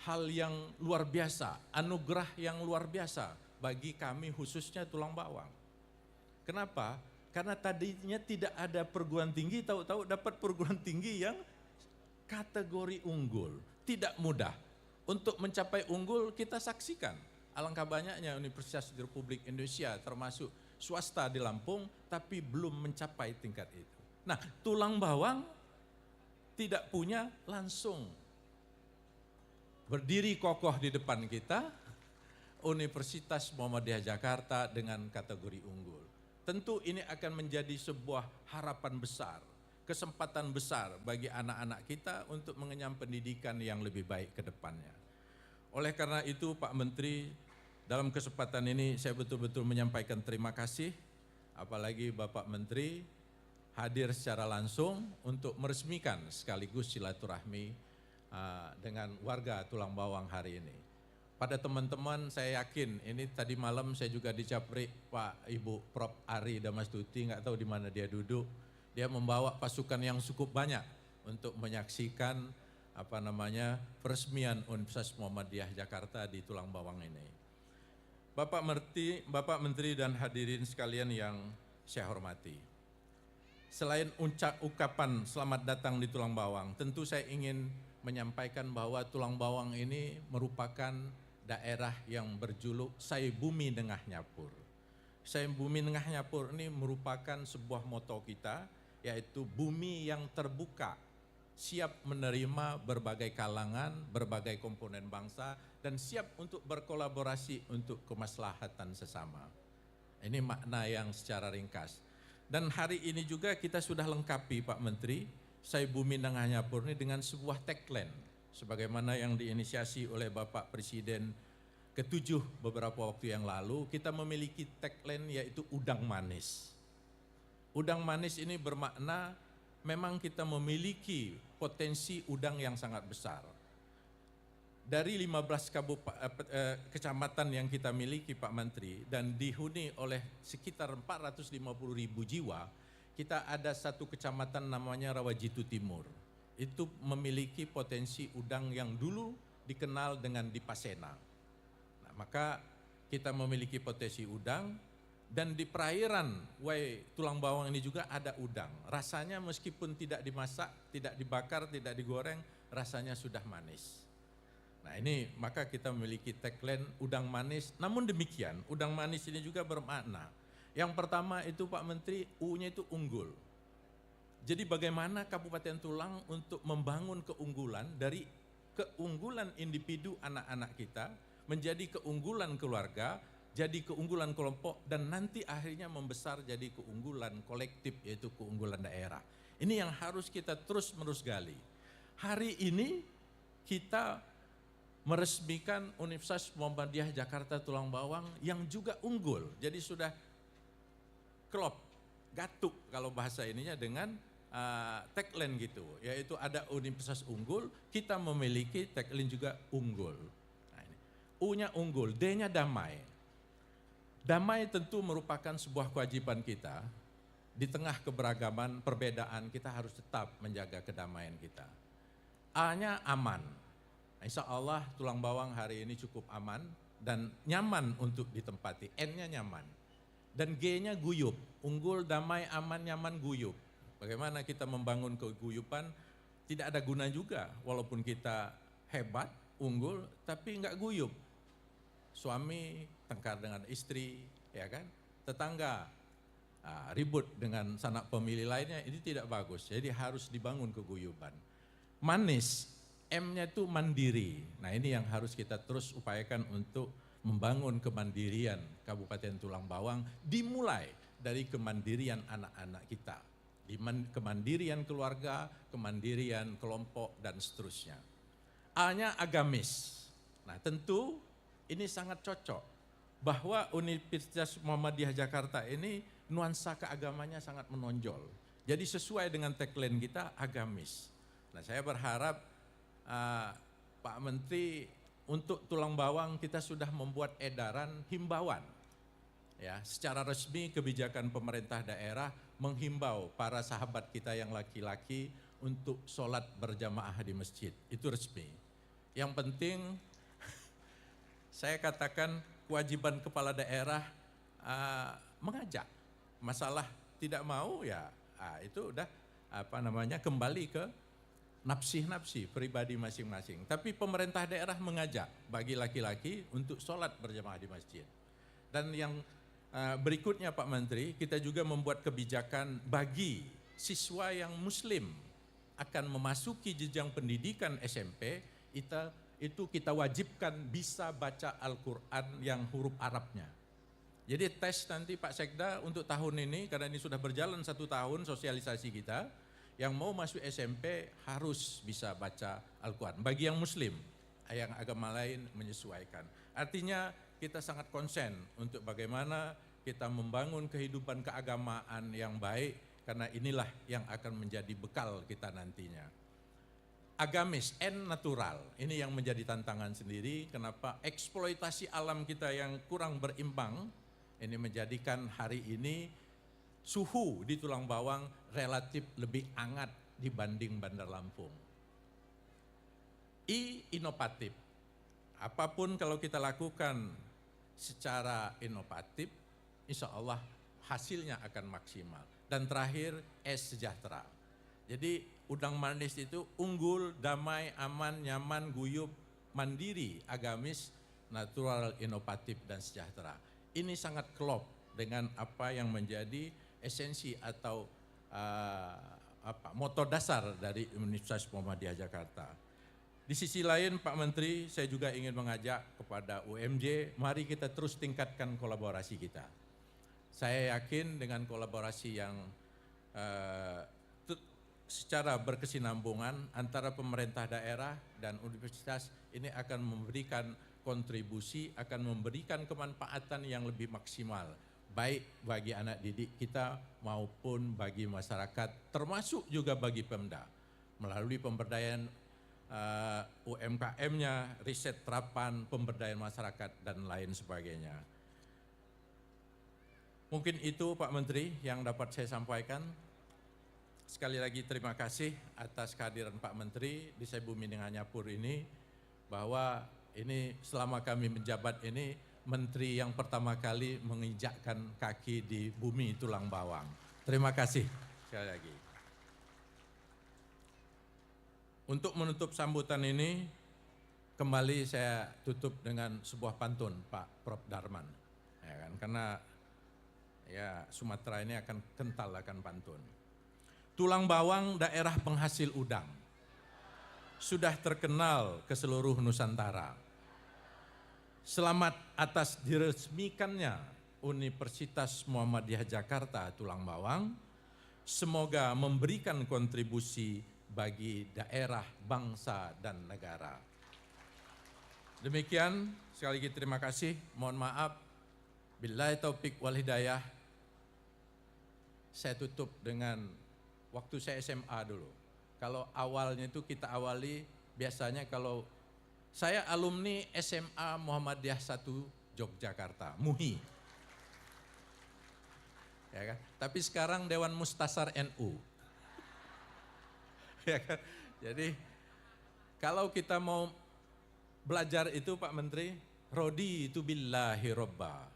hal yang luar biasa, anugerah yang luar biasa bagi kami khususnya Tulang Bawang. Kenapa? Karena tadinya tidak ada perguruan tinggi, tahu-tahu dapat perguruan tinggi yang kategori unggul. Tidak mudah. Untuk mencapai unggul kita saksikan. Alangkah banyaknya Universitas di Republik Indonesia termasuk swasta di Lampung tapi belum mencapai tingkat itu. Nah, Tulang Bawang tidak punya langsung berdiri kokoh di depan kita Universitas Muhammadiyah Jakarta dengan kategori unggul. Tentu ini akan menjadi sebuah harapan besar, kesempatan besar bagi anak-anak kita untuk mengenyam pendidikan yang lebih baik ke depannya. Oleh karena itu Pak Menteri, dalam kesempatan ini saya betul-betul menyampaikan terima kasih, apalagi Bapak Menteri hadir secara langsung untuk meresmikan sekaligus silaturahmi dengan warga Tulang Bawang hari ini. Pada teman-teman saya yakin, ini tadi malam saya juga dicapri Pak Ibu Prof. Ari Damastuti, nggak tahu di mana dia duduk. Dia membawa pasukan yang cukup banyak untuk menyaksikan peresmian Universitas Muhammadiyah Jakarta di Tulang Bawang ini. Bapak Menteri dan hadirin sekalian yang saya hormati. Selain ucapan selamat datang di Tulang Bawang, tentu saya ingin menyampaikan bahwa Tulang Bawang ini merupakan daerah yang berjuluk Sai Bumi Nengah Nyapur. Sai Bumi Nengah Nyapur ini merupakan sebuah moto kita, yaitu bumi yang terbuka, siap menerima berbagai kalangan, berbagai komponen bangsa, dan siap untuk berkolaborasi untuk kemaslahatan sesama. Ini makna yang secara ringkas. Dan hari ini juga kita sudah lengkapi Pak Menteri, Sai Bumi Nengah Nyapur ini dengan sebuah tagline, sebagaimana yang diinisiasi oleh Bapak Presiden ke-7 beberapa waktu yang lalu. Kita memiliki tagline yaitu Udang Manis. Udang manis ini bermakna memang kita memiliki potensi udang yang sangat besar. Dari 15 kecamatan yang kita miliki Pak Menteri dan dihuni oleh sekitar 450.000 jiwa, kita ada satu kecamatan namanya Rawajitu Timur. Itu memiliki potensi udang yang dulu dikenal dengan Dipasena. Nah, maka kita memiliki potensi udang. Dan di perairan Tulang Bawang ini juga ada udang. Rasanya meskipun tidak dimasak, tidak dibakar, tidak digoreng, rasanya sudah manis. Nah ini maka kita memiliki tagline udang manis. Namun demikian, udang manis ini juga bermakna. Yang pertama itu Pak Menteri, U-nya itu unggul. Jadi bagaimana Kabupaten Tulang untuk membangun keunggulan dari keunggulan individu anak-anak kita menjadi keunggulan keluarga, jadi keunggulan kelompok, dan nanti akhirnya membesar jadi keunggulan kolektif, yaitu keunggulan daerah. Ini yang harus kita terus-menerus gali. Hari ini kita meresmikan Universitas Muhammadiyah Jakarta Tulang Bawang yang juga unggul. Jadi sudah klop, gatuk kalau bahasa ininya dengan tagline gitu, yaitu ada universitas unggul, kita memiliki tagline juga unggul. Nah, ini. U-nya unggul, D-nya damai. Damai tentu merupakan sebuah kewajiban kita. Di tengah keberagaman, perbedaan, kita harus tetap menjaga kedamaian kita. A-nya aman. Nah, insya Allah Tulang Bawang hari ini cukup aman dan nyaman untuk ditempati. N-nya nyaman. Dan G-nya guyup. Unggul, damai, aman, nyaman, guyup. Bagaimana kita membangun keguyupan? Tidak ada guna juga. Walaupun kita hebat, unggul, tapi enggak guyup. Suami tengkar dengan istri, ya kan? Tetangga ribut dengan sanak pemilih lainnya, ini tidak bagus. Jadi harus dibangun keguyuban. Manis, M-nya itu mandiri. Nah ini yang harus kita terus upayakan untuk membangun kemandirian Kabupaten Tulang Bawang, dimulai dari kemandirian anak-anak kita, kemandirian keluarga, kemandirian kelompok, dan seterusnya. A-nya agamis. Nah tentu ini sangat cocok bahwa Universitas Muhammadiyah Jakarta ini nuansa keagamanya sangat menonjol. Jadi sesuai dengan tagline kita, agamis. Nah saya berharap Pak Menteri, untuk Tulang Bawang kita sudah membuat edaran himbauan. Ya, secara resmi kebijakan pemerintah daerah menghimbau para sahabat kita yang laki-laki untuk sholat berjamaah di masjid. Itu resmi. Yang penting saya katakan kewajiban kepala daerah mengajak. Masalah tidak mau ya itu udah kembali ke nafsi pribadi masing-masing. Tapi pemerintah daerah mengajak bagi laki-laki untuk sholat berjamaah di masjid. Dan yang berikutnya Pak Menteri, kita juga membuat kebijakan bagi siswa yang muslim akan memasuki jenjang pendidikan SMP, itu kita wajibkan bisa baca Al-Quran yang huruf Arabnya. Jadi tes nanti Pak Sekda untuk tahun ini, karena ini sudah berjalan 1 tahun sosialisasi kita, yang mau masuk SMP harus bisa baca Al-Quran. Bagi yang muslim, yang agama lain menyesuaikan. Artinya kita sangat konsen untuk bagaimana kita membangun kehidupan keagamaan yang baik, karena inilah yang akan menjadi bekal kita nantinya. Agamis and natural, ini yang menjadi tantangan sendiri. Kenapa eksploitasi alam kita yang kurang berimbang, ini menjadikan hari ini suhu di Tulang Bawang relatif lebih hangat dibanding Bandar Lampung. Inovatif, apapun kalau kita lakukan secara inovatif, insya Allah hasilnya akan maksimal. Dan terakhir, sejahtera. Jadi udang manis itu unggul, damai, aman, nyaman, guyup, mandiri, agamis, natural, inovatif, dan sejahtera. Ini sangat klop dengan apa yang menjadi esensi atau moto dasar dari Universitas Muhammadiyah Jakarta. Di sisi lain Pak Menteri, saya juga ingin mengajak kepada UMJ, mari kita terus tingkatkan kolaborasi kita. Saya yakin dengan kolaborasi yang secara berkesinambungan antara pemerintah daerah dan universitas ini akan memberikan kontribusi, akan memberikan kemanfaatan yang lebih maksimal, baik bagi anak didik kita maupun bagi masyarakat, termasuk juga bagi Pemda, melalui pemberdayaan UMKM-nya, riset terapan, pemberdayaan masyarakat, dan lain sebagainya. Mungkin itu Pak Menteri yang dapat saya sampaikan. Sekali lagi terima kasih atas kehadiran Pak Menteri di Bumi Ninganyapur ini, bahwa ini selama kami menjabat ini, Menteri yang pertama kali menginjakkan kaki di bumi Tulang Bawang. Terima kasih sekali lagi. Untuk menutup sambutan ini, kembali saya tutup dengan sebuah pantun Pak Prof. Darman. Ya kan? Karena ya Sumatera ini akan kental akan pantun. Tulang Bawang daerah penghasil udang, sudah terkenal ke seluruh Nusantara. Selamat atas diresmikannya Universitas Muhammadiyah Jakarta Tulang Bawang. Semoga memberikan kontribusi bagi daerah, bangsa, dan negara. Demikian, sekali lagi terima kasih. Mohon maaf, billahi taufik wal hidayah. Saya tutup dengan waktu saya SMA dulu. Kalau awalnya itu kita awali, biasanya kalau saya alumni SMA Muhammadiyah 1 Yogyakarta, MUHI. Ya kan? Tapi sekarang Dewan Mustasar NU. Ya kan? Jadi kalau kita mau belajar itu Pak Menteri, rodi itu billahi robba,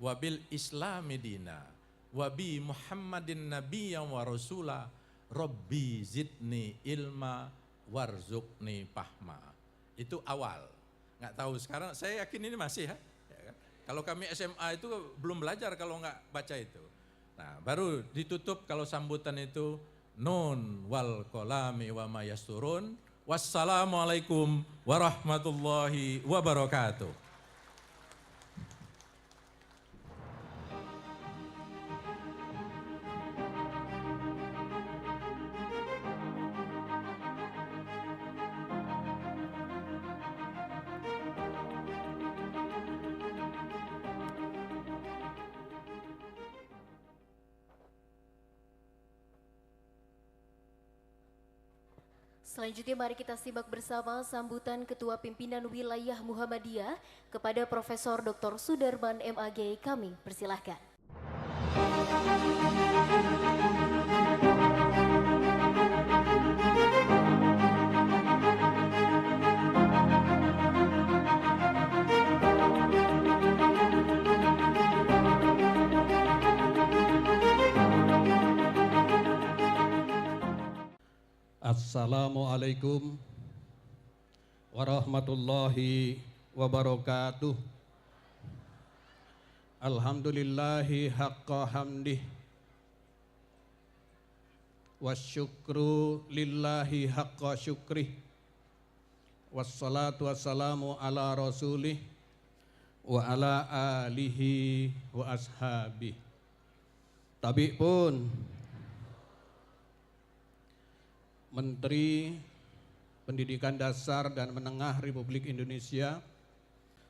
wabil islami dina, wabi Muhammadin nabiyyan wa rasula, robbi zidni ilma warzuqni fahma. Itu awal. Nggak tahu sekarang, saya yakin ini masih ya kan? Kalau kami SMA itu belum belajar kalau nggak baca itu. Nah, baru ditutup kalau sambutan itu nun wal kolami wa ma yasturun. Wassalamualaikum warahmatullahi wabarakatuh. Selanjutnya mari kita simak bersama sambutan Ketua Pimpinan Wilayah Muhammadiyah kepada Profesor Dr. Sudarman MAG. Kami persilahkan. Assalamualaikum warahmatullahi wabarakatuh. Alhamdulillahi haqqa hamdih wasyukru lillahi haqqa syukrih wassalatu wassalamu ala rasulih wa ala alihi wa ashabih. Tabi pun Menteri Pendidikan Dasar dan Menengah Republik Indonesia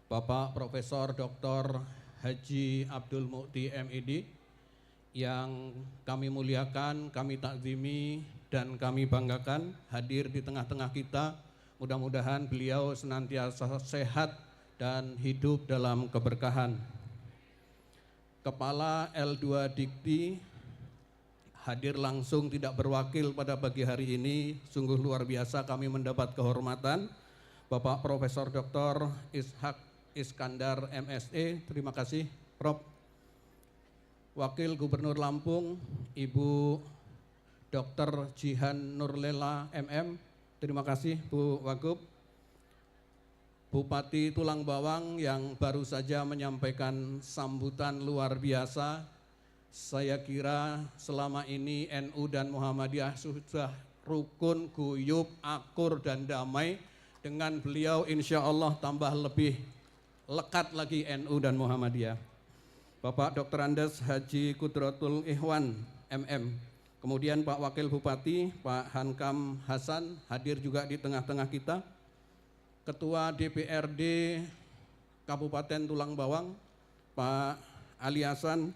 Bapak Profesor Dr. Haji Abdul Mukti MID yang kami muliakan, kami takzimi dan kami banggakan hadir di tengah-tengah kita. Mudah-mudahan beliau senantiasa sehat dan hidup dalam keberkahan. Kepala L2 Dikti hadir langsung tidak berwakil pada pagi hari ini. Sungguh luar biasa kami mendapat kehormatan Bapak Profesor Dr. Ishak Iskandar MSE. Terima kasih Prof. Wakil Gubernur Lampung Ibu Dr. Jihan Nurlela MM. Terima kasih Bu Wagub. Bupati Tulang Bawang yang baru saja menyampaikan sambutan luar biasa. Saya kira selama ini NU dan Muhammadiyah sudah rukun, guyub, akur dan damai. Dengan beliau insya Allah tambah lebih lekat lagi NU dan Muhammadiyah. Bapak Dr. Andes Haji Kudratul Ikhwan MM. Kemudian Pak Wakil Bupati Pak Hankam Hasan hadir juga di tengah-tengah kita. Ketua DPRD Kabupaten Tulang Bawang Pak Ali Hasan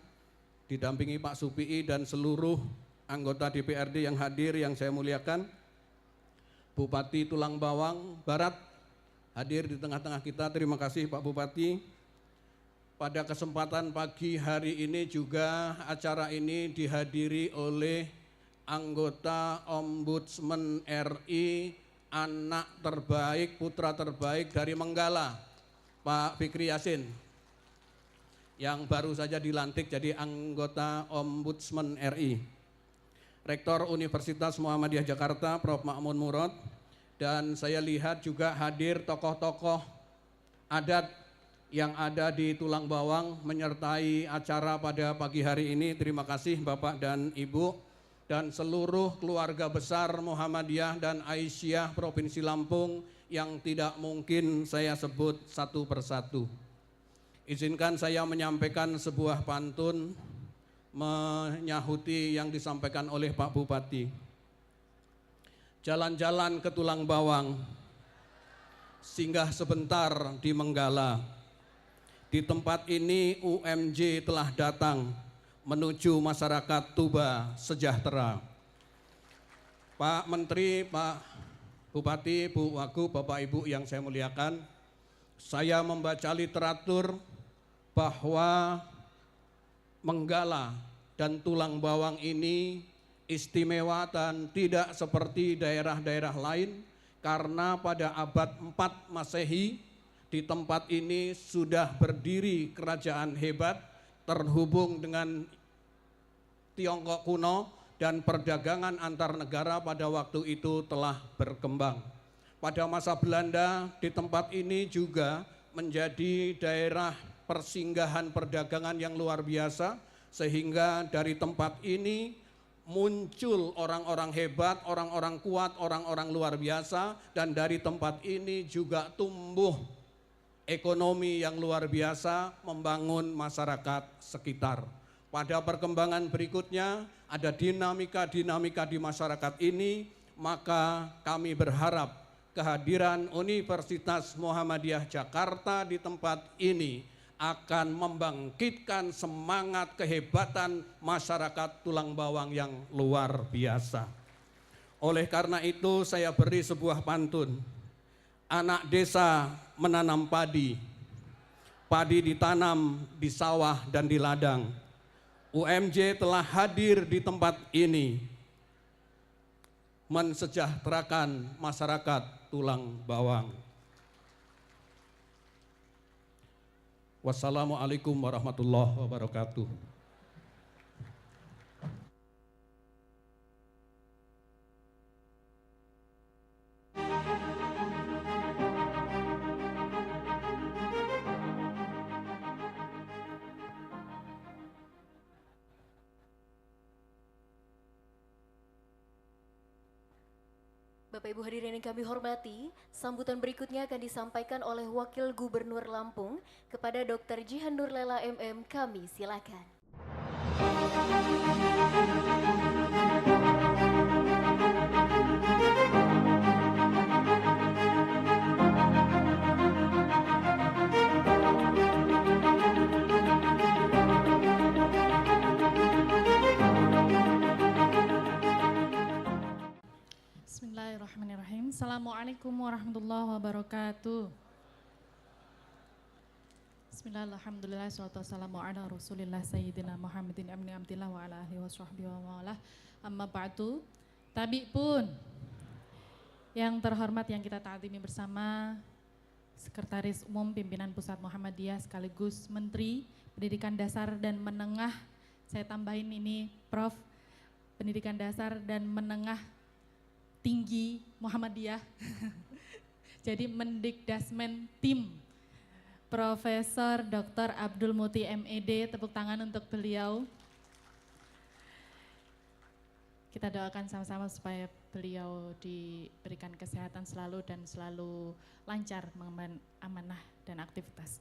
didampingi Pak Supii dan seluruh anggota DPRD yang hadir yang saya muliakan. Bupati Tulang Bawang Barat hadir di tengah-tengah kita. Terima kasih Pak Bupati. Pada kesempatan pagi hari ini juga acara ini dihadiri oleh anggota Ombudsman RI, anak terbaik, putra terbaik dari Menggala, Pak Fikri Yasin, yang baru saja dilantik jadi anggota Ombudsman RI. Rektor Universitas Muhammadiyah Jakarta, Prof. Ma'mun Murad, dan saya lihat juga hadir tokoh-tokoh adat yang ada di Tulang Bawang menyertai acara pada pagi hari ini. Terima kasih Bapak dan Ibu dan seluruh keluarga besar Muhammadiyah dan Aisyah Provinsi Lampung yang tidak mungkin saya sebut satu persatu. Izinkan saya menyampaikan sebuah pantun menyahuti yang disampaikan oleh Pak Bupati. Jalan-jalan ke Tulang Bawang, singgah sebentar di Menggala. Di tempat ini UMJ telah datang menuju masyarakat Tuba sejahtera. Pak Menteri, Pak Bupati, Bu Wagub, Bapak Ibu yang saya muliakan, saya membaca literatur bahwa Menggala dan Tulang Bawang ini istimewa dan tidak seperti daerah-daerah lain karena pada abad 4 Masehi di tempat ini sudah berdiri kerajaan hebat terhubung dengan Tiongkok kuno dan perdagangan antar negara pada waktu itu telah berkembang. Pada masa Belanda di tempat ini juga menjadi daerah persinggahan perdagangan yang luar biasa, sehingga dari tempat ini muncul orang-orang hebat, orang-orang kuat, orang-orang luar biasa, dan dari tempat ini juga tumbuh ekonomi yang luar biasa membangun masyarakat sekitar. Pada perkembangan berikutnya ada dinamika-dinamika di masyarakat ini, maka kami berharap kehadiran Universitas Muhammadiyah Jakarta di tempat ini akan membangkitkan semangat kehebatan masyarakat Tulang Bawang yang luar biasa. Oleh karena itu saya beri sebuah pantun. Anak desa menanam padi, padi ditanam di sawah dan di ladang. UMJ telah hadir di tempat ini mensejahterakan masyarakat Tulang Bawang. Wassalamualaikum warahmatullahi wabarakatuh. Bapak Ibu hadirin yang kami hormati, sambutan berikutnya akan disampaikan oleh Wakil Gubernur Lampung kepada Dr. Jihan Nurlela MM. Kami silakan. Bismillahirrahmanirrahim. Assalamualaikum warahmatullahi wabarakatuh. Bismillahirrahmanirrahim. Salatu wassalamu ala rasulillah sayyidina Muhammadin amni abdillah wa ala alihi wa sahbihi wa mawalah. Amma ba'du. Tabi pun yang terhormat yang kita taatimi bersama Sekretaris Umum Pimpinan Pusat Muhammadiyah sekaligus Menteri Pendidikan Dasar dan Menengah. Saya tambahin ini Prof. Pendidikan Dasar dan Menengah Tinggi Muhammadiyah. Jadi Mendikdasmen Tim Profesor Dr. Abdul Muti MED, tepuk tangan untuk beliau. Kita doakan sama-sama supaya beliau diberikan kesehatan selalu dan selalu lancar mengemban amanah dan aktivitas.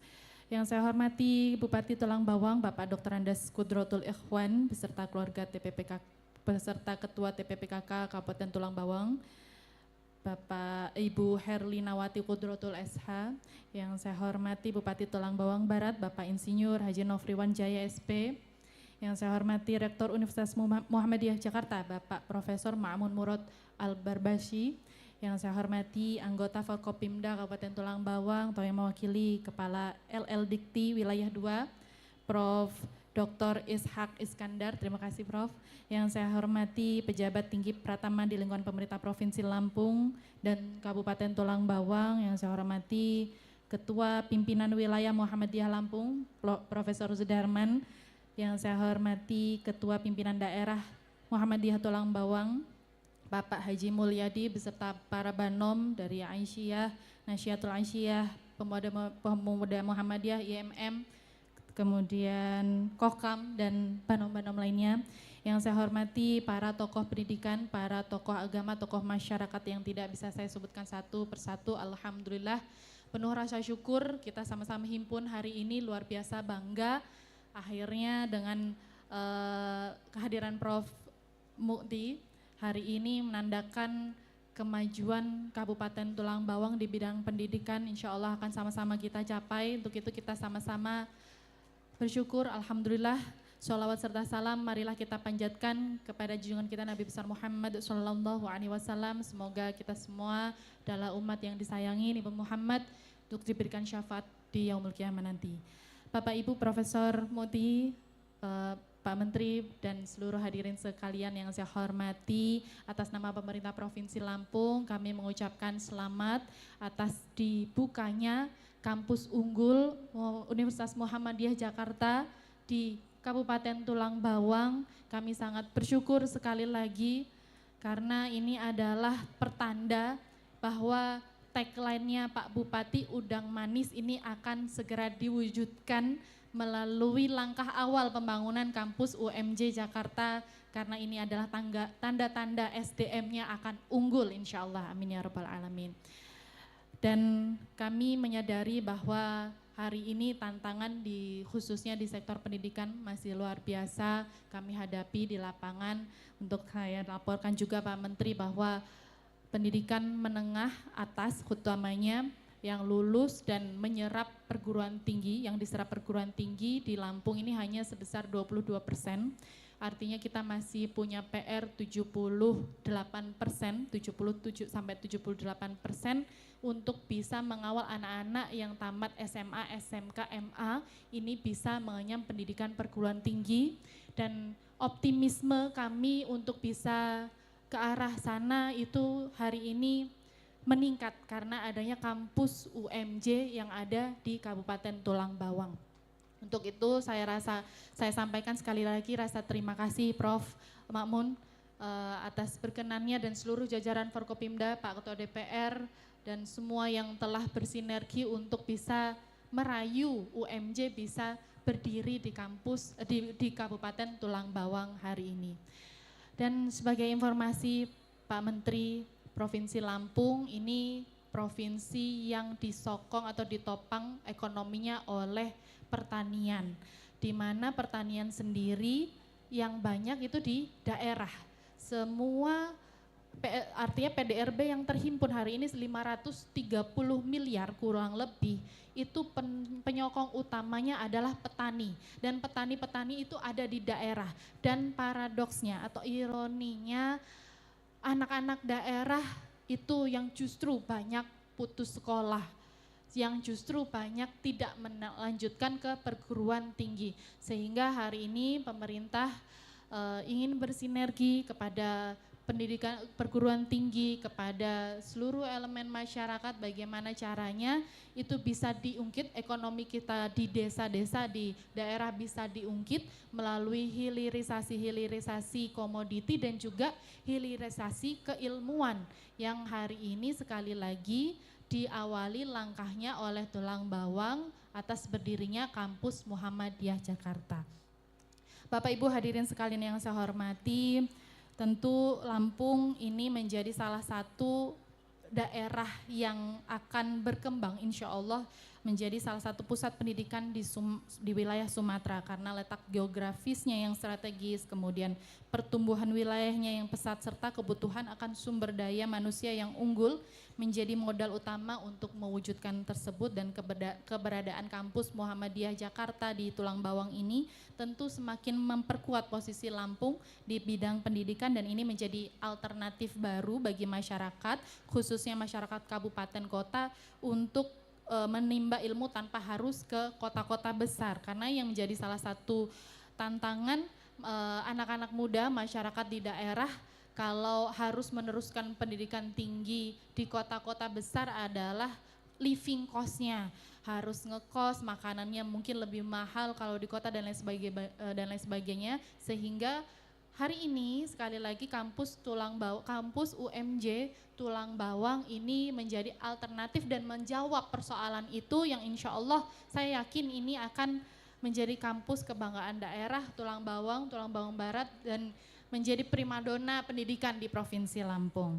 Yang saya hormati Bupati Tulang Bawang, Bapak Dr. Andes Kudrotul Ikhwan, beserta keluarga beserta Ketua TPPKK Kabupaten Tulang Bawang, Bapak Ibu Herlinawati Kudrotul SH, yang saya hormati Bupati Tulang Bawang Barat, Bapak Insinyur Haji Nofriwan Jaya SP, yang saya hormati Rektor Universitas Muhammadiyah Jakarta, Bapak Profesor Ma'mun Murad Al-Barbashi, yang saya hormati anggota Forkopimda Kabupaten Tulang Bawang, atau yang mewakili Kepala LL Dikti Wilayah 2, Prof. Dr. Ishak Iskandar, terima kasih Prof. Yang saya hormati pejabat tinggi Pratama di lingkungan pemerintah Provinsi Lampung dan Kabupaten Tulang Bawang, yang saya hormati Ketua Pimpinan Wilayah Muhammadiyah Lampung, Profesor Zudarman, yang saya hormati Ketua Pimpinan Daerah Muhammadiyah Tulang Bawang, Bapak Haji Mulyadi beserta para Banom dari Aisyah, Nasyiatul Aisyah, Pemuda Muhammadiyah, IMM, kemudian Kokam dan banom-banom lainnya. Yang saya hormati para tokoh pendidikan, para tokoh agama, tokoh masyarakat yang tidak bisa saya sebutkan satu persatu. Alhamdulillah penuh rasa syukur kita sama-sama himpun hari ini, luar biasa bangga akhirnya dengan kehadiran Prof. Muti hari ini menandakan kemajuan Kabupaten Tulang Bawang di bidang pendidikan. Insya Allah akan sama-sama kita capai. Untuk itu kita sama-sama bersyukur, alhamdulillah, sholawat serta salam marilah kita panjatkan kepada junjungan kita Nabi besar Muhammad SAW. Semoga kita semua adalah umat yang disayangi Nabi Muhammad untuk diberikan syafaat di yaumul qiyamah nanti. Bapak Ibu Profesor Muti, Pak Menteri dan seluruh hadirin sekalian yang saya hormati, atas nama pemerintah Provinsi Lampung kami mengucapkan selamat atas dibukanya Kampus Unggul Universitas Muhammadiyah Jakarta di Kabupaten Tulang Bawang. Kami sangat bersyukur sekali lagi karena ini adalah pertanda bahwa tagline-nya Pak Bupati Udang Manis ini akan segera diwujudkan melalui langkah awal pembangunan kampus UMJ Jakarta, karena ini adalah tanda-tanda SDM-nya akan unggul insya Allah, amin ya rabbal alamin. Dan kami menyadari bahwa hari ini tantangan khususnya di sektor pendidikan masih luar biasa kami hadapi di lapangan. Untuk saya laporkan juga Pak Menteri bahwa pendidikan menengah atas utamanya yang lulus dan menyerap perguruan tinggi, yang diserap perguruan tinggi di Lampung ini hanya sebesar 22%. Artinya kita masih punya PR 78%, 77 sampai 78% untuk bisa mengawal anak-anak yang tamat SMA, SMK, MA ini bisa mengenyam pendidikan perguruan tinggi, dan optimisme kami untuk bisa ke arah sana itu hari ini meningkat karena adanya kampus UMJ yang ada di Kabupaten Tulang Bawang. Untuk itu saya sampaikan sekali lagi rasa terima kasih Prof. Ma'mun atas berkenannya dan seluruh jajaran Forkopimda, Pak Ketua DPR dan semua yang telah bersinergi untuk bisa merayu UMJ bisa berdiri di kampus di Kabupaten Tulang Bawang hari ini. Dan sebagai informasi Pak Menteri, Provinsi Lampung ini provinsi yang disokong atau ditopang ekonominya oleh pertanian, di mana pertanian sendiri yang banyak itu di daerah. Semua artinya PDRB yang terhimpun hari ini 530 miliar kurang lebih, itu penyokong utamanya adalah petani, dan petani-petani itu ada di daerah. Dan paradoksnya atau ironinya, anak-anak daerah itu yang justru banyak putus sekolah, yang justru banyak tidak melanjutkan ke perguruan tinggi. Sehingga hari ini pemerintah ingin bersinergi kepada pendidikan perguruan tinggi, kepada seluruh elemen masyarakat, bagaimana caranya itu bisa diungkit, ekonomi kita di desa-desa, di daerah bisa diungkit melalui hilirisasi komoditi dan juga hilirisasi keilmuan yang hari ini sekali lagi diawali langkahnya oleh tulang bawang atas berdirinya kampus Muhammadiyah Jakarta. Bapak Ibu hadirin sekalian yang saya hormati, tentu Lampung ini menjadi salah satu daerah yang akan berkembang insya Allah menjadi salah satu pusat pendidikan di wilayah Sumatera karena letak geografisnya yang strategis, kemudian pertumbuhan wilayahnya yang pesat serta kebutuhan akan sumber daya manusia yang unggul menjadi modal utama untuk mewujudkan tersebut. Dan keberadaan kampus Muhammadiyah Jakarta di Tulang Bawang ini tentu semakin memperkuat posisi Lampung di bidang pendidikan, dan ini menjadi alternatif baru bagi masyarakat, khususnya masyarakat kabupaten kota untuk menimba ilmu tanpa harus ke kota-kota besar, karena yang menjadi salah satu tantangan anak-anak muda masyarakat di daerah kalau harus meneruskan pendidikan tinggi di kota-kota besar adalah living cost-nya, harus ngekos, makanannya mungkin lebih mahal kalau di kota dan lain sebagainya, sehingga hari ini sekali lagi kampus UMJ Tulang Bawang ini menjadi alternatif dan menjawab persoalan itu yang insya Allah saya yakin ini akan menjadi kampus kebanggaan daerah Tulang Bawang Barat dan menjadi primadona pendidikan di Provinsi Lampung.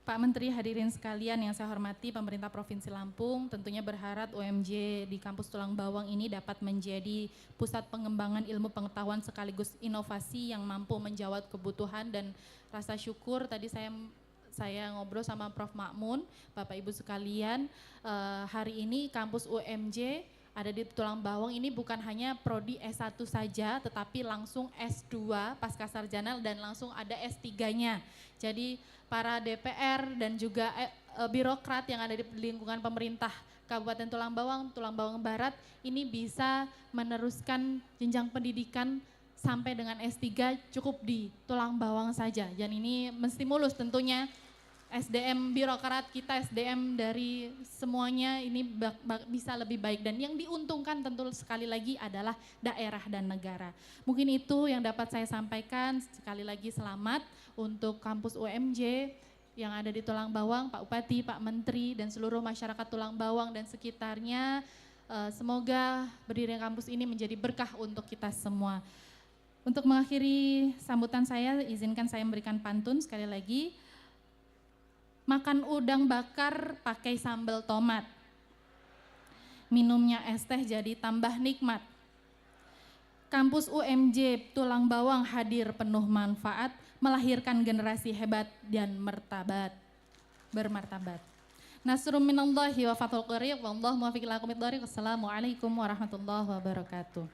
Pak Menteri, hadirin sekalian yang saya hormati, pemerintah Provinsi Lampung tentunya berharap UMJ di kampus Tulang Bawang ini dapat menjadi pusat pengembangan ilmu pengetahuan sekaligus inovasi yang mampu menjawab kebutuhan, dan rasa syukur tadi saya ngobrol sama Prof. Makmun, Bapak Ibu sekalian, hari ini kampus UMJ ada di Tulang Bawang ini bukan hanya prodi S1 saja, tetapi langsung S2 pasca sarjana dan langsung ada S3-nya. Jadi para DPR dan juga birokrat yang ada di lingkungan pemerintah Kabupaten Tulang Bawang Barat ini bisa meneruskan jenjang pendidikan sampai dengan S3 cukup di Tulang Bawang saja. Dan ini menstimulus tentunya SDM birokrat kita, SDM dari semuanya ini bisa lebih baik, dan yang diuntungkan tentu sekali lagi adalah daerah dan negara. Mungkin itu yang dapat saya sampaikan. Sekali lagi selamat untuk kampus UMJ yang ada di Tulang Bawang, Pak Bupati, Pak Menteri, dan seluruh masyarakat Tulang Bawang dan sekitarnya. Semoga berdirinya kampus ini menjadi berkah untuk kita semua. Untuk mengakhiri sambutan saya, izinkan saya memberikan pantun sekali lagi. Makan udang bakar pakai sambal tomat, minumnya es teh jadi tambah nikmat. Kampus UMJ Tulang Bawang hadir penuh manfaat, melahirkan generasi hebat dan bermartabat. Nasrum minallahi wa fathul qarib, wallahu muwaffiq ila aqwamit thoriq. Wassalamualaikum warahmatullahi wabarakatuh.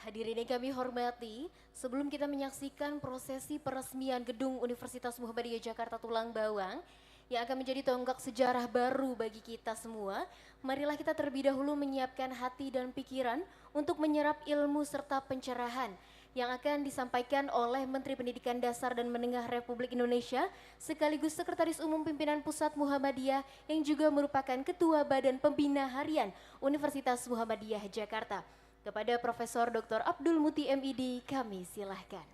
Hadirin yang kami hormati, sebelum kita menyaksikan prosesi peresmian gedung Universitas Muhammadiyah Jakarta Tulang Bawang yang akan menjadi tonggak sejarah baru bagi kita semua, marilah kita terlebih dahulu menyiapkan hati dan pikiran untuk menyerap ilmu serta pencerahan yang akan disampaikan oleh Menteri Pendidikan Dasar dan Menengah Republik Indonesia sekaligus Sekretaris Umum Pimpinan Pusat Muhammadiyah yang juga merupakan Ketua Badan Pembina Harian Universitas Muhammadiyah Jakarta. Kepada Profesor Dr. Abdul Muti MID kami silahkan.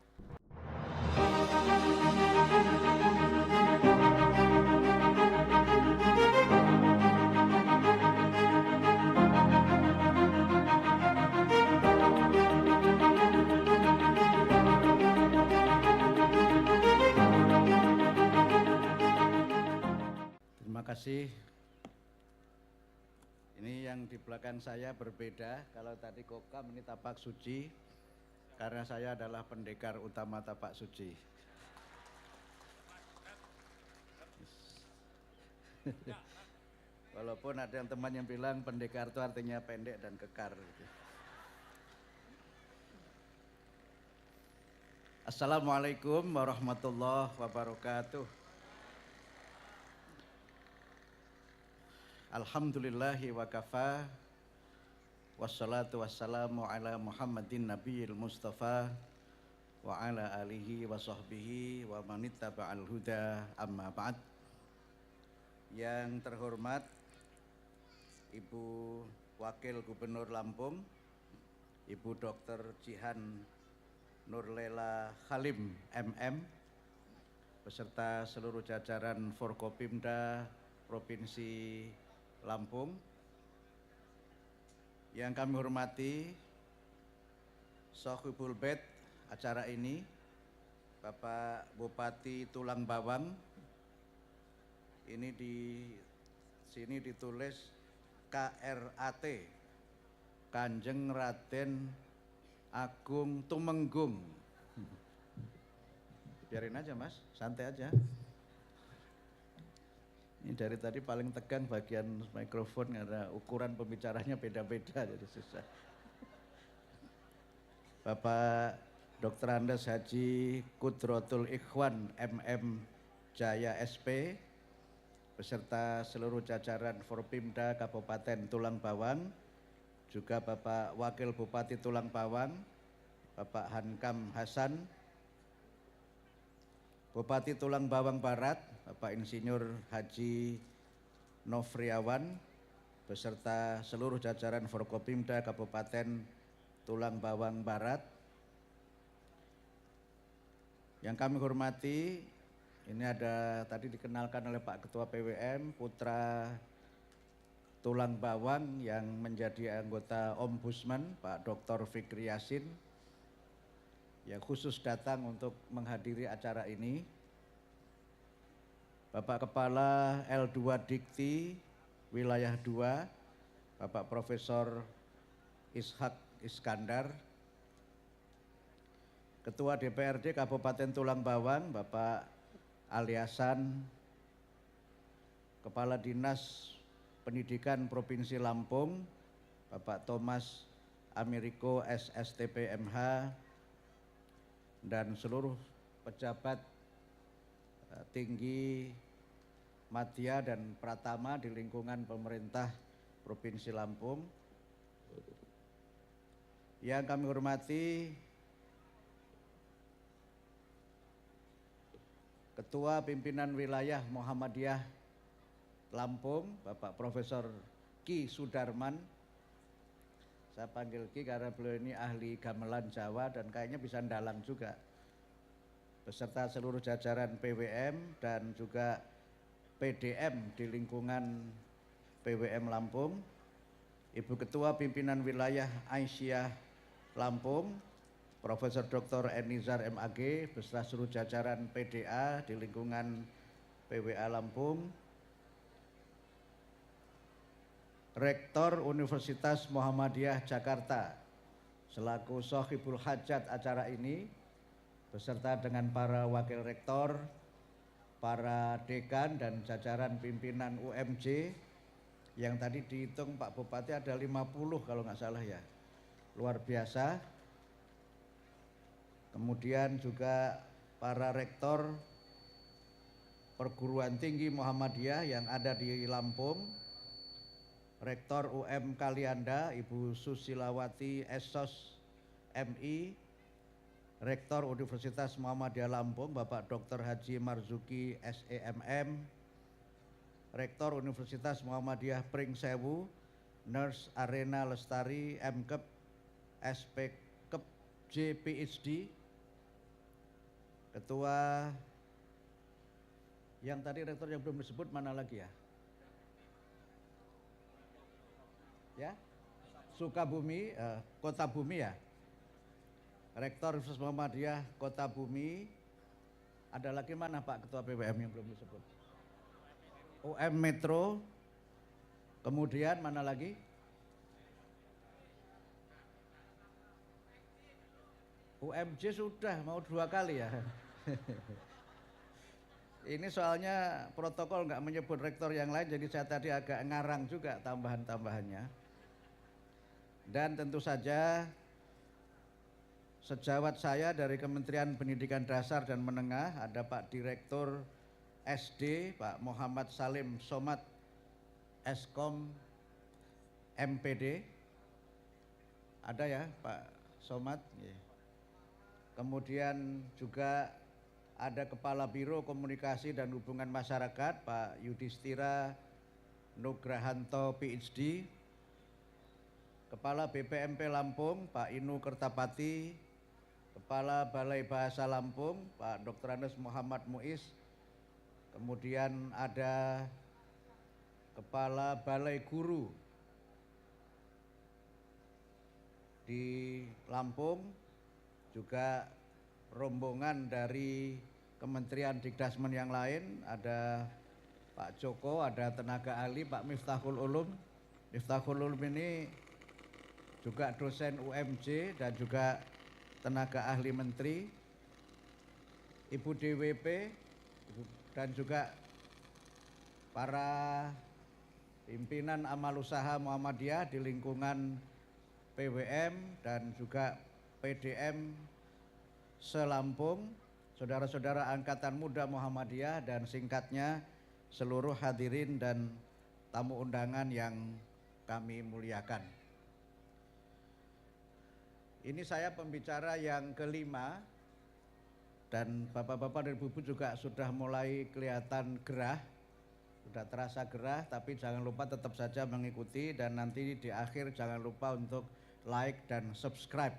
Terima kasih. Ini yang di belakang saya berbeda. Kalau tadi kokam, ini tapak suci. Karena saya adalah pendekar utama tapak suci. Walaupun ada yang teman yang bilang pendekar itu artinya pendek dan kekar. Assalamualaikum warahmatullahi wabarakatuh. Alhamdulillahi wa kafa, wassalatu wassalamu ala Muhammadin Nabiyil Mustafa wa ala alihi wa sahbihi wa manittaba'al huda amma ba'd. Yang terhormat Ibu Wakil Gubernur Lampung, Ibu Dr. Jihan Nurlela Halim MM, beserta seluruh jajaran Forkopimda Provinsi Lampung. Yang kami hormati Sohibul Bait acara ini, Bapak Bupati Tulang Bawang. Ini di sini ditulis KRAT, Kanjeng Raden Agung Tumenggung. Biarin aja Mas, santai aja. Ini dari tadi paling tegang bagian mikrofon karena ukuran pembicaranya beda-beda jadi susah. Bapak Dr. Andes Haji Kudrotul Ikhwan MM Jaya SP beserta seluruh jajaran Forpimda Kabupaten Tulang Bawang, juga Bapak Wakil Bupati Tulang Bawang, Bapak Hankam Hasan, Bupati Tulang Bawang Barat, Bapak Insinyur Haji Nofriawan, beserta seluruh jajaran Forkopimda Kabupaten Tulang Bawang Barat. Yang kami hormati, ini ada tadi dikenalkan oleh Pak Ketua PWM, putra Tulang Bawang yang menjadi anggota Ombudsman, Pak Dr. Fikri Yasin, yang khusus datang untuk menghadiri acara ini. Bapak Kepala L2 Dikti Wilayah 2, Bapak Profesor Ishak Iskandar, Ketua DPRD Kabupaten Tulang Bawang, Bapak Aliasan, Kepala Dinas Pendidikan Provinsi Lampung, Bapak Thomas Ameriko SSTP MH, dan seluruh pejabat tinggi madya dan pratama di lingkungan pemerintah Provinsi Lampung. Yang kami hormati Ketua Pimpinan Wilayah Muhammadiyah Lampung, Bapak Profesor Ki Sudarman. Saya panggil Ki karena beliau ini ahli gamelan Jawa dan kayaknya bisa ndalang juga. Beserta seluruh jajaran PWM dan juga PDM di lingkungan PWM Lampung. Ibu Ketua Pimpinan Wilayah Aisyah Lampung, Profesor Dr. Enizar MAG, beserta seluruh jajaran PDA di lingkungan PWA Lampung. Rektor Universitas Muhammadiyah Jakarta selaku Sohibul Hajat acara ini, beserta dengan para wakil rektor, para dekan dan jajaran pimpinan UMJ yang tadi dihitung Pak Bupati ada 50 kalau nggak salah ya, luar biasa. Kemudian juga para rektor perguruan tinggi Muhammadiyah yang ada di Lampung, Rektor UM Kalianda Ibu Susilawati Esos MI, Rektor Universitas Muhammadiyah Lampung Bapak Dr. Haji Marzuki SEMM, Rektor Universitas Muhammadiyah Pringsewu, Nurse Arena Lestari MKep, SPKep, JPhD, Ketua yang tadi rektor yang belum disebut mana lagi ya? Ya, Sukabumi, Kota Bumi ya. Rektor Universitas Muhammadiyah Kota Bumi. Ada lagi mana Pak Ketua PWM yang belum disebut? UM Metro. Kemudian mana lagi? UMJ sudah mau 2 kali ya. Ini soalnya protokol nggak menyebut rektor yang lain, jadi saya tadi agak ngarang juga tambahan-tambahannya. Dan tentu saja sejawat saya dari Kementerian Pendidikan Dasar dan Menengah, ada Pak Direktur SD, Pak Muhammad Salim Somad, Eskom MPD. Ada ya Pak Somad? Kemudian juga ada Kepala Biro Komunikasi dan Hubungan Masyarakat, Pak Yudhistira Nugrahanto PhD, Kepala BPMP Lampung, Pak Inu Kertapati, Kepala Balai Bahasa Lampung, Pak Dr. Anes Muhammad Muiz, kemudian ada Kepala Balai Guru di Lampung, juga rombongan dari Kementerian Dikdasmen yang lain, ada Pak Joko, ada tenaga ahli Pak Miftahul Ulum. Miftahul Ulum ini juga dosen UMJ dan juga tenaga ahli menteri, Ibu DWP dan juga para pimpinan amal usaha Muhammadiyah di lingkungan PWM dan juga PDM se-Lampung, saudara-saudara Angkatan Muda Muhammadiyah, dan singkatnya seluruh hadirin dan tamu undangan yang kami muliakan. Ini saya pembicara yang kelima dan bapak-bapak dan ibu-ibu juga sudah mulai kelihatan gerah, sudah terasa gerah, tapi jangan lupa tetap saja mengikuti dan nanti di akhir jangan lupa untuk like dan subscribe.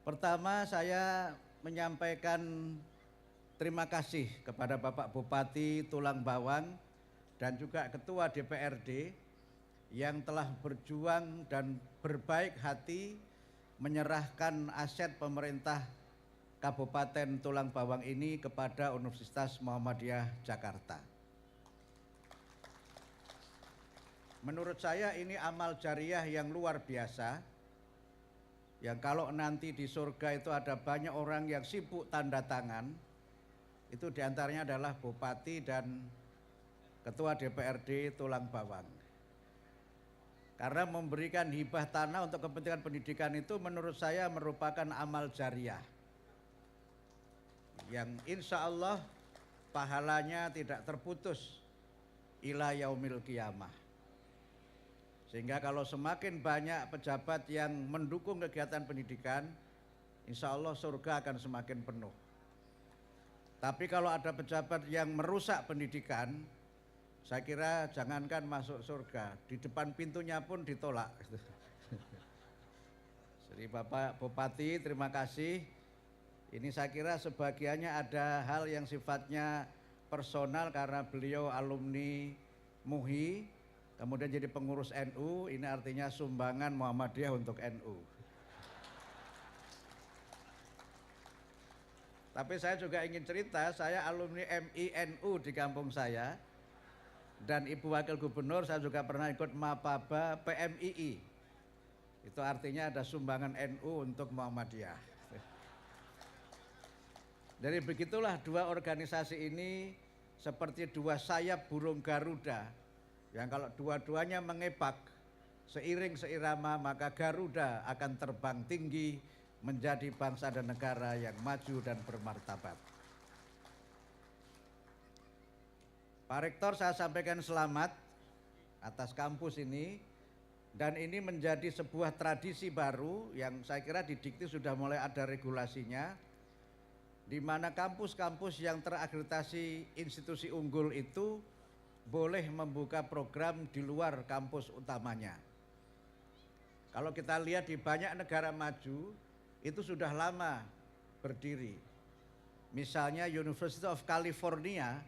Pertama saya menyampaikan terima kasih kepada Bapak Bupati Tulang Bawang dan juga Ketua DPRD yang telah berjuang dan berbaik hati menyerahkan aset pemerintah Kabupaten Tulang Bawang ini kepada Universitas Muhammadiyah Jakarta. Menurut saya ini amal jariah yang luar biasa, yang kalau nanti di surga itu ada banyak orang yang sibuk tanda tangan, itu diantaranya adalah Bupati dan Ketua DPRD Tulang Bawang. Karena memberikan hibah tanah untuk kepentingan pendidikan itu menurut saya merupakan amal jariah yang insya Allah pahalanya tidak terputus ila yaumil qiyamah. Sehingga kalau semakin banyak pejabat yang mendukung kegiatan pendidikan, insya Allah surga akan semakin penuh. Tapi kalau ada pejabat yang merusak pendidikan, saya kira jangankan masuk surga, di depan pintunya pun ditolak. Jadi Bapak Bupati, terima kasih. Ini saya kira sebagiannya ada hal yang sifatnya personal karena beliau alumni MUHI, kemudian jadi pengurus NU, ini artinya sumbangan Muhammadiyah untuk NU. Tapi saya juga ingin cerita, saya alumni MINU di kampung saya, dan Ibu Wakil Gubernur saya juga pernah ikut Mapaba PMII. Itu artinya ada sumbangan NU untuk Muhammadiyah. Jadi begitulah dua organisasi ini seperti dua sayap burung Garuda, yang kalau dua-duanya mengepak seiring seirama maka Garuda akan terbang tinggi menjadi bangsa dan negara yang maju dan bermartabat. Pak Rektor, saya sampaikan selamat atas kampus ini Dan ini menjadi sebuah tradisi baru yang saya kira di Dikti sudah mulai ada regulasinya, di mana kampus-kampus yang terakreditasi institusi unggul itu boleh membuka program di luar kampus utamanya. Kalau kita lihat di banyak negara maju, itu sudah lama berdiri. Misalnya University of California,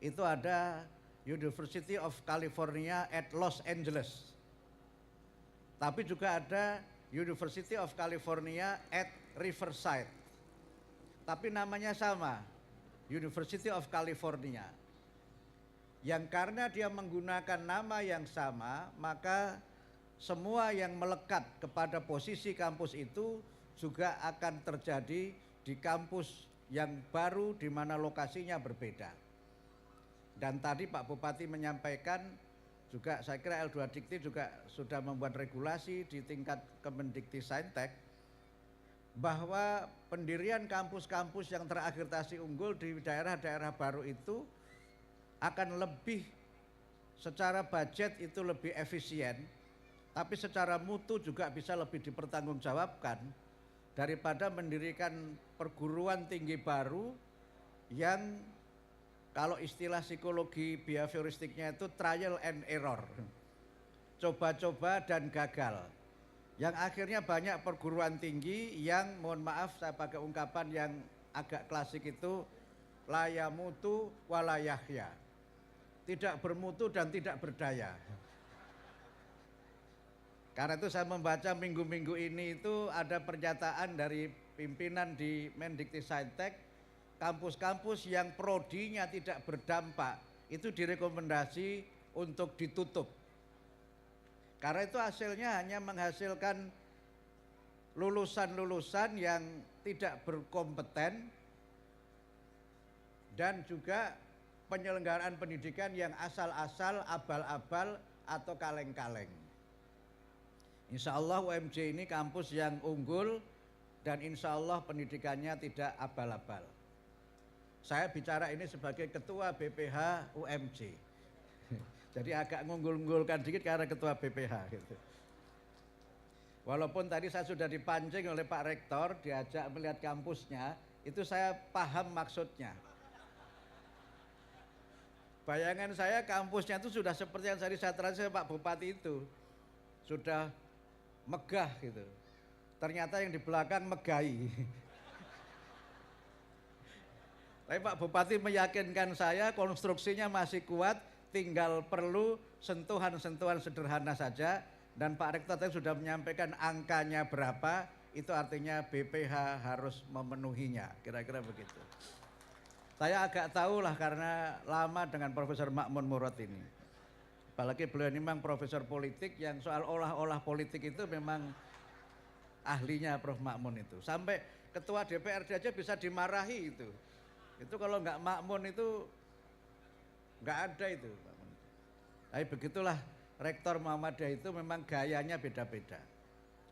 itu ada University of California at Los Angeles. Tapi juga ada University of California at Riverside. Tapi namanya sama, University of California. Yang karena dia menggunakan nama yang sama, maka semua yang melekat kepada posisi kampus itu juga akan terjadi di kampus yang baru di mana lokasinya berbeda. Dan tadi Pak Bupati menyampaikan juga, saya kira L2 Dikti juga sudah membuat regulasi di tingkat Kemendikti-Saintek bahwa pendirian kampus-kampus yang terakreditasi unggul di daerah-daerah baru itu akan lebih, secara budget itu lebih efisien, tapi secara mutu juga bisa lebih dipertanggungjawabkan daripada mendirikan perguruan tinggi baru yang kalau istilah psikologi behavioristiknya itu trial and error, coba-coba dan gagal. Yang akhirnya banyak perguruan tinggi yang, mohon maaf saya pakai ungkapan yang agak klasik itu, laya mutu walayahya, tidak bermutu dan tidak berdaya. Karena itu saya membaca minggu-minggu ini itu ada pernyataan dari pimpinan di Mendikti-Saintek, kampus-kampus yang prodinya tidak berdampak itu direkomendasi untuk ditutup. Karena itu hasilnya hanya menghasilkan lulusan-lulusan yang tidak berkompeten dan juga penyelenggaraan pendidikan yang asal-asal, abal-abal atau kaleng-kaleng. Insya Allah UMJ ini kampus yang unggul dan insya Allah pendidikannya tidak abal-abal. Saya bicara ini sebagai ketua BPH UMJ. Jadi agak ngunggul-ngunggulkan dikit karena ketua BPH gitu. Walaupun tadi saya sudah dipancing oleh Pak Rektor, diajak melihat kampusnya, itu saya paham maksudnya. Bayangan saya kampusnya itu sudah seperti yang tadi saya terangkan Pak Bupati itu. Sudah megah gitu. Ternyata yang di belakang megai. Tapi Pak Bupati meyakinkan saya konstruksinya masih kuat, tinggal perlu sentuhan-sentuhan sederhana saja. Dan Pak Rektor tadi sudah menyampaikan angkanya berapa, itu artinya BPH harus memenuhinya, kira-kira begitu. Saya agak tahu lah karena lama dengan Profesor Makmun Murad ini. Apalagi beliau ini memang profesor politik yang soal olah-olah politik itu memang ahlinya Prof. Makmun itu. Sampai ketua DPRD aja bisa dimarahi itu. Itu kalau nggak makmun itu nggak ada itu. Tapi begitulah Rektor Muhammadiyah itu memang gayanya beda-beda.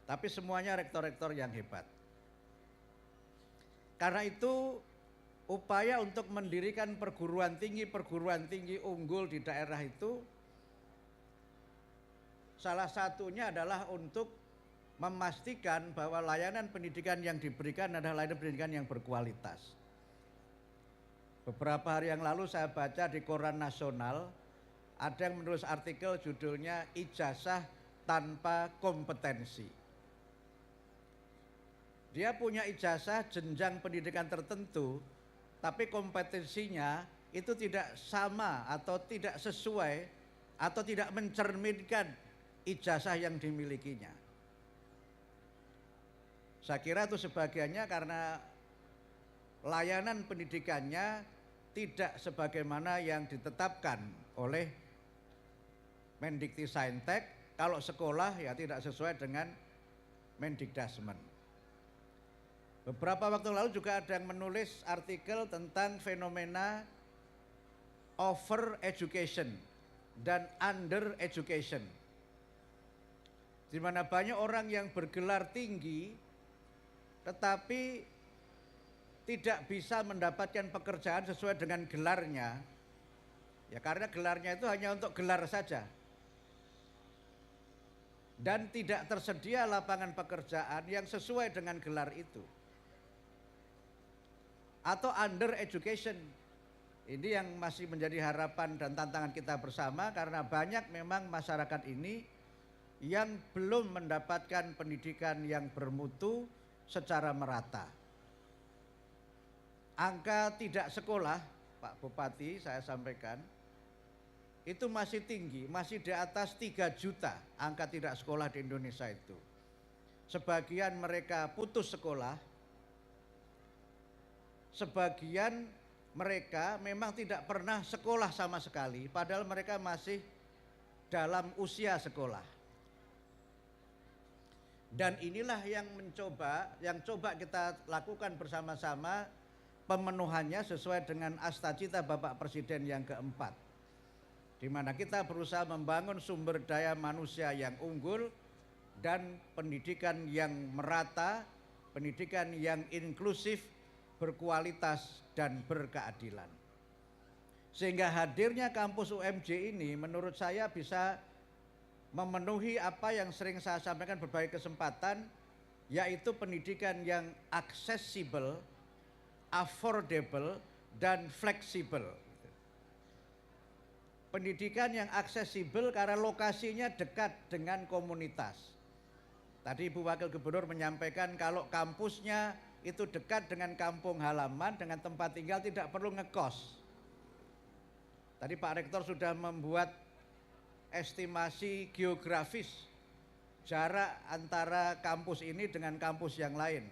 Tapi semuanya rektor-rektor yang hebat. Karena itu upaya untuk mendirikan perguruan tinggi unggul di daerah itu salah satunya adalah untuk memastikan bahwa layanan pendidikan yang diberikan adalah layanan pendidikan yang berkualitas. Beberapa hari yang lalu saya baca di Koran Nasional, ada yang menulis artikel judulnya Ijazah Tanpa Kompetensi. Dia punya ijazah jenjang pendidikan tertentu, tapi kompetensinya itu tidak sama atau tidak sesuai atau tidak mencerminkan ijazah yang dimilikinya. Saya kira itu sebagiannya karena layanan pendidikannya tidak sebagaimana yang ditetapkan oleh Mendikti-Saintek. Kalau sekolah ya tidak sesuai dengan Mendikdasmen. Beberapa waktu lalu juga ada yang menulis artikel tentang fenomena over education dan under education, di mana banyak orang yang bergelar tinggi tetapi tidak bisa mendapatkan pekerjaan sesuai dengan gelarnya, ya karena gelarnya itu hanya untuk gelar saja. dan tidak tersedia lapangan pekerjaan yang sesuai dengan gelar itu. Atau under education. Ini yang masih menjadi harapan dan tantangan kita bersama, karena banyak memang masyarakat ini yang belum mendapatkan pendidikan yang bermutu secara merata. Angka tidak sekolah, Pak Bupati saya sampaikan, itu masih tinggi, masih di atas 3 juta angka tidak sekolah di Indonesia itu. Sebagian mereka putus sekolah, sebagian mereka memang tidak pernah sekolah sama sekali, padahal mereka masih dalam usia sekolah. Dan inilah yang coba kita lakukan bersama-sama, pemenuhannya sesuai dengan Astacita Bapak Presiden yang keempat, di mana kita berusaha membangun sumber daya manusia yang unggul dan pendidikan yang merata, pendidikan yang inklusif, berkualitas dan berkeadilan. Sehingga hadirnya kampus UMJ ini menurut saya bisa memenuhi apa yang sering saya sampaikan berbagai kesempatan, yaitu pendidikan yang aksesibel, affordable, dan fleksibel. Pendidikan yang aksesibel karena lokasinya dekat dengan komunitas. Tadi Ibu Wakil Gubernur menyampaikan kalau kampusnya itu dekat dengan kampung halaman, dengan tempat tinggal, tidak perlu ngekos. Tadi Pak Rektor sudah membuat estimasi geografis jarak antara kampus ini dengan kampus yang lain.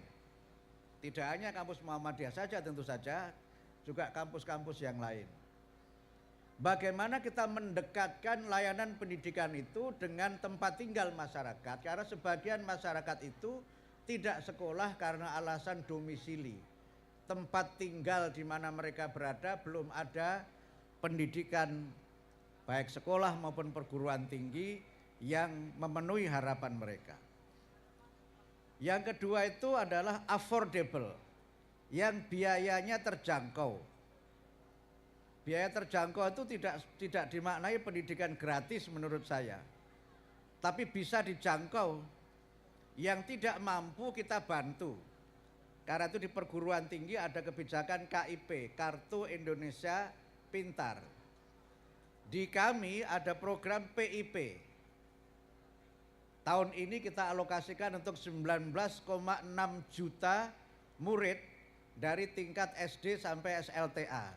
Tidak hanya kampus Muhammadiyah saja, tentu saja juga kampus-kampus yang lain. Bagaimana kita mendekatkan layanan pendidikan itu dengan tempat tinggal masyarakat, karena sebagian masyarakat itu tidak sekolah karena alasan domisili. Tempat tinggal di mana mereka berada belum ada pendidikan baik sekolah maupun perguruan tinggi yang memenuhi harapan mereka. Yang kedua itu adalah affordable, yang biayanya terjangkau. Biaya terjangkau itu tidak dimaknai pendidikan gratis menurut saya, tapi bisa dijangkau. Yang tidak mampu kita bantu. Karena itu di perguruan tinggi ada kebijakan KIP, Kartu Indonesia Pintar. Di kami ada program PIP. Tahun ini kita alokasikan untuk 19,6 juta murid dari tingkat SD sampai SLTA.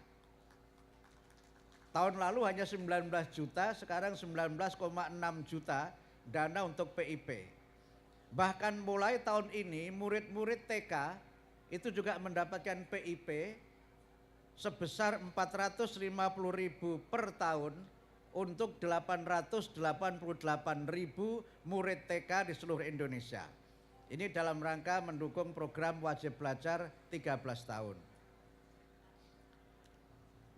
Tahun lalu hanya 19 juta, sekarang 19,6 juta dana untuk PIP. Bahkan mulai tahun ini murid-murid TK itu juga mendapatkan PIP sebesar 450.000 per tahun untuk 888.000 murid TK di seluruh Indonesia. Ini dalam rangka mendukung program wajib belajar 13 tahun.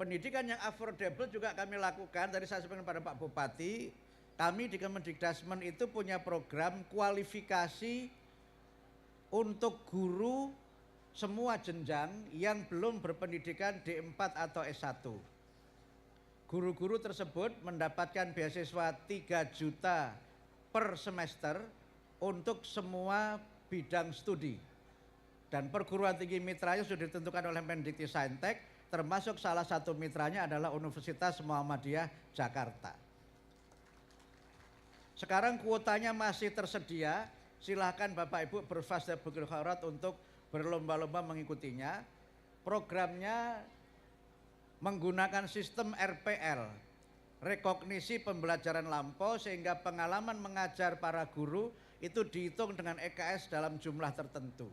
Pendidikan yang affordable juga kami lakukan. Tadi saya sampaikan pada Pak Bupati, kami di Kemendikdasmen itu punya program kualifikasi untuk guru semua jenjang yang belum berpendidikan D4 atau S1. Guru-guru tersebut mendapatkan beasiswa 3 juta per semester untuk semua bidang studi. Dan perguruan tinggi mitranya sudah ditentukan oleh Mendikti-Saintek, termasuk salah satu mitranya adalah Universitas Muhammadiyah Jakarta. Sekarang kuotanya masih tersedia, silahkan Bapak Ibu berfastabiqul khairat untuk berlomba-lomba mengikutinya. Programnya menggunakan sistem RPL, rekognisi pembelajaran lampau, sehingga pengalaman mengajar para guru itu dihitung dengan EKS dalam jumlah tertentu.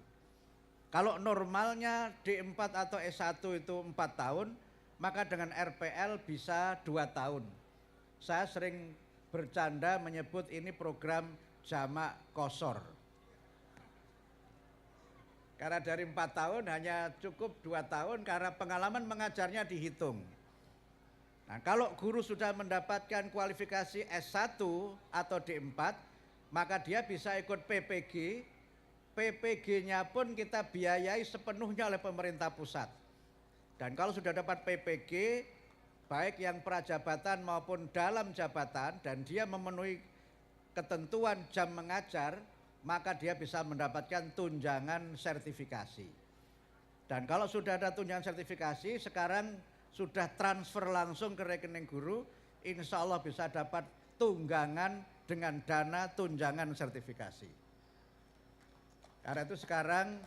Kalau normalnya D4 atau S1 itu 4 tahun, maka dengan RPL bisa 2 tahun. Saya sering bercanda menyebut ini program jamak kosor. Karena dari 4 tahun hanya cukup 2 tahun karena pengalaman mengajarnya dihitung. Nah, kalau guru sudah mendapatkan kualifikasi S1 atau D4, maka dia bisa ikut PPG. PPG-nya pun kita biayai sepenuhnya oleh pemerintah pusat. Dan kalau sudah dapat PPG, baik yang prajabatan maupun dalam jabatan, dan dia memenuhi ketentuan jam mengajar, maka dia bisa mendapatkan tunjangan sertifikasi. Dan kalau sudah ada tunjangan sertifikasi, sekarang sudah transfer langsung ke rekening guru, insya Allah bisa dapat tunggangan dengan dana tunjangan sertifikasi. Karena itu sekarang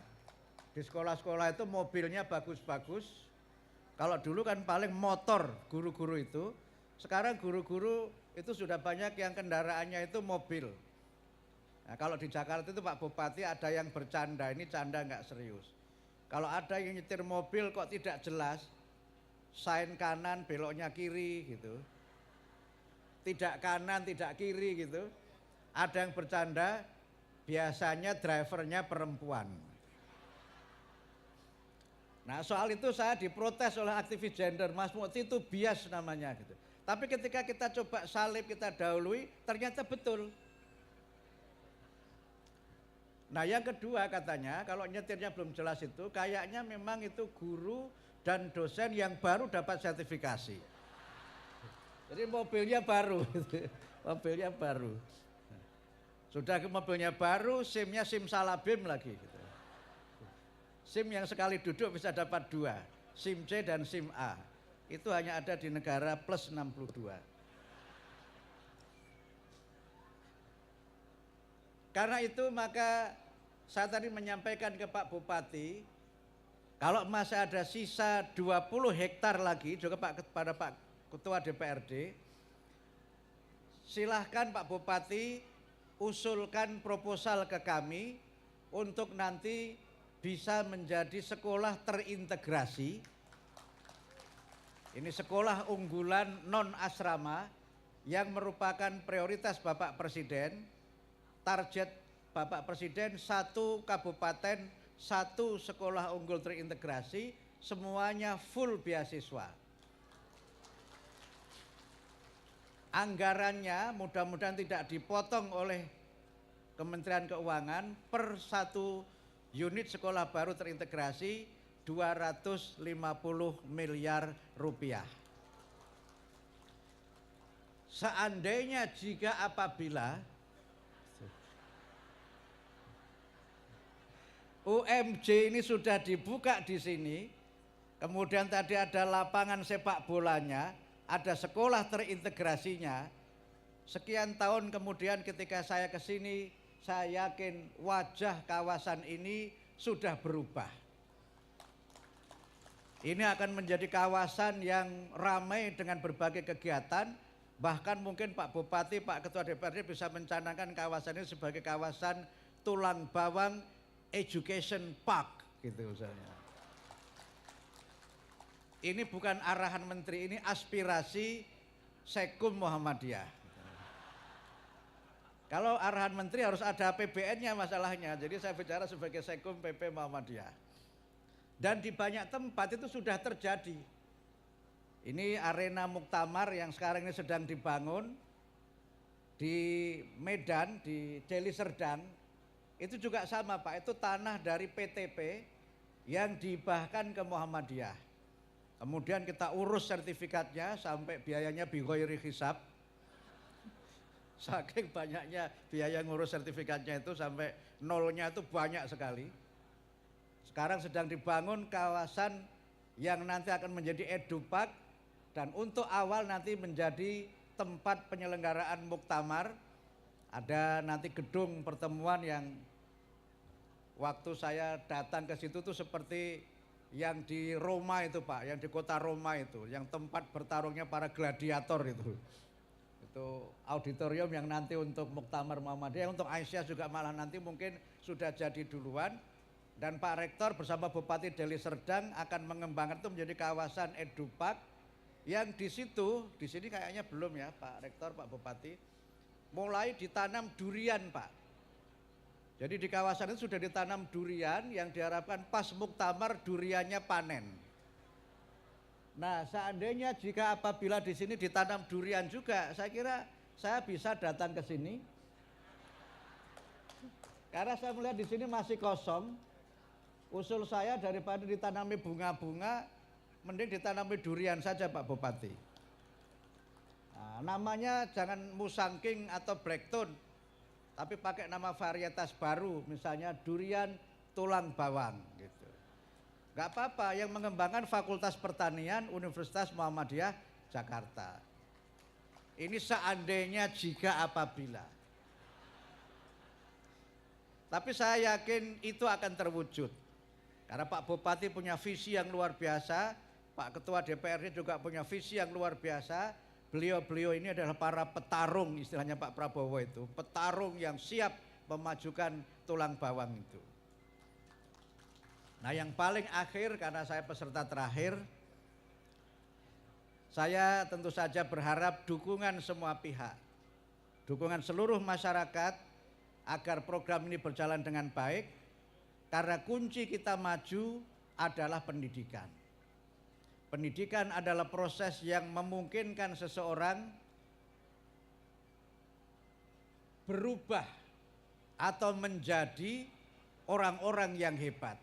di sekolah-sekolah itu mobilnya bagus-bagus. Kalau dulu kan paling motor guru-guru itu, sekarang guru-guru itu sudah banyak yang kendaraannya itu mobil. Nah, kalau di Jakarta itu Pak Bupati ada yang bercanda, ini canda nggak serius. Kalau ada yang nyetir mobil kok tidak jelas, sign kanan beloknya kiri gitu, tidak kanan tidak kiri gitu. Ada yang bercanda, biasanya drivernya perempuan. Nah soal itu saya diprotes oleh aktivis gender, Mas Mukti itu bias namanya gitu. Tapi ketika kita coba salib, kita dahului, ternyata betul. Nah yang kedua katanya, kalau nyetirnya belum jelas itu, kayaknya memang itu guru dan dosen yang baru dapat sertifikasi. Jadi mobilnya baru, mobilnya baru. Sudah mobilnya baru, SIM-nya SIM Salabim lagi. Gitu. SIM yang sekali duduk bisa dapat 2, SIM C dan SIM A. Itu hanya ada di negara plus 62. Karena itu maka saya tadi menyampaikan ke Pak Bupati, kalau masih ada sisa 20 hektar lagi, juga kepada Pak Ketua DPRD, silahkan Pak Bupati usulkan proposal ke kami untuk nanti bisa menjadi sekolah terintegrasi. Ini sekolah unggulan non asrama yang merupakan prioritas Bapak Presiden. Target Bapak Presiden 1 kabupaten 1 sekolah unggul terintegrasi, semuanya full beasiswa. Anggarannya mudah-mudahan tidak dipotong oleh Kementerian Keuangan, per 1 unit sekolah baru terintegrasi 250 miliar rupiah. Seandainya jika apabila UMJ ini sudah dibuka di sini, kemudian tadi ada lapangan sepak bolanya, ada sekolah terintegrasinya, sekian tahun kemudian ketika saya ke sini, saya yakin wajah kawasan ini sudah berubah. Ini akan menjadi kawasan yang ramai dengan berbagai kegiatan, bahkan mungkin Pak Bupati, Pak Ketua DPRD bisa mencanangkan kawasan ini sebagai kawasan tulang bawang education park gitu misalnya. Ini bukan arahan menteri, ini aspirasi Sekum Muhammadiyah. Kalau arahan menteri harus ada APBN-nya masalahnya, jadi saya bicara sebagai Sekum PP Muhammadiyah. Dan di banyak tempat itu sudah terjadi. Ini arena muktamar yang sekarang ini sedang dibangun di Medan, di Deli Serdang. Itu juga sama Pak, itu tanah dari PTP yang dihibahkan ke Muhammadiyah. Kemudian kita urus sertifikatnya sampai biayanya bighairi hisab. Saking banyaknya biaya ngurus sertifikatnya itu sampai nolnya itu banyak sekali. Sekarang sedang dibangun kawasan yang nanti akan menjadi edupark dan untuk awal nanti menjadi tempat penyelenggaraan muktamar. Ada nanti gedung pertemuan yang waktu saya datang ke situ tuh seperti yang di Roma itu Pak, yang di kota Roma itu, yang tempat bertarungnya para gladiator itu. Itu auditorium yang nanti untuk Muktamar Muhammadiyah, untuk Aisyah juga malah nanti mungkin sudah jadi duluan. Dan Pak Rektor bersama Bupati Deli Serdang akan mengembangkan itu menjadi kawasan edupark yang di situ, di sini kayaknya belum ya Pak Rektor, Pak Bupati, mulai ditanam durian Pak. Jadi di kawasan itu sudah ditanam durian yang diharapkan pas muktamar duriannya panen. Nah seandainya jika apabila di sini ditanam durian juga, saya kira saya bisa datang ke sini. Karena saya melihat di sini masih kosong. Usul saya daripada ditanami bunga-bunga, mending ditanami durian saja Pak Bupati. Nah, namanya jangan musangking atau blacktone, tapi pakai nama varietas baru, misalnya durian tulang bawang gitu. Gak apa-apa, yang mengembangkan Fakultas Pertanian Universitas Muhammadiyah Jakarta. Ini seandainya jika apabila. Tapi saya yakin itu akan terwujud. Karena Pak Bupati punya visi yang luar biasa, Pak Ketua DPRD juga punya visi yang luar biasa. Beliau-beliau ini adalah para petarung, istilahnya Pak Prabowo itu. Petarung yang siap memajukan tulang bawang itu. Nah, yang paling akhir, karena saya peserta terakhir, saya tentu saja berharap dukungan semua pihak, dukungan seluruh masyarakat agar program ini berjalan dengan baik, karena kunci kita maju adalah pendidikan. Pendidikan adalah proses yang memungkinkan seseorang berubah atau menjadi orang-orang yang hebat.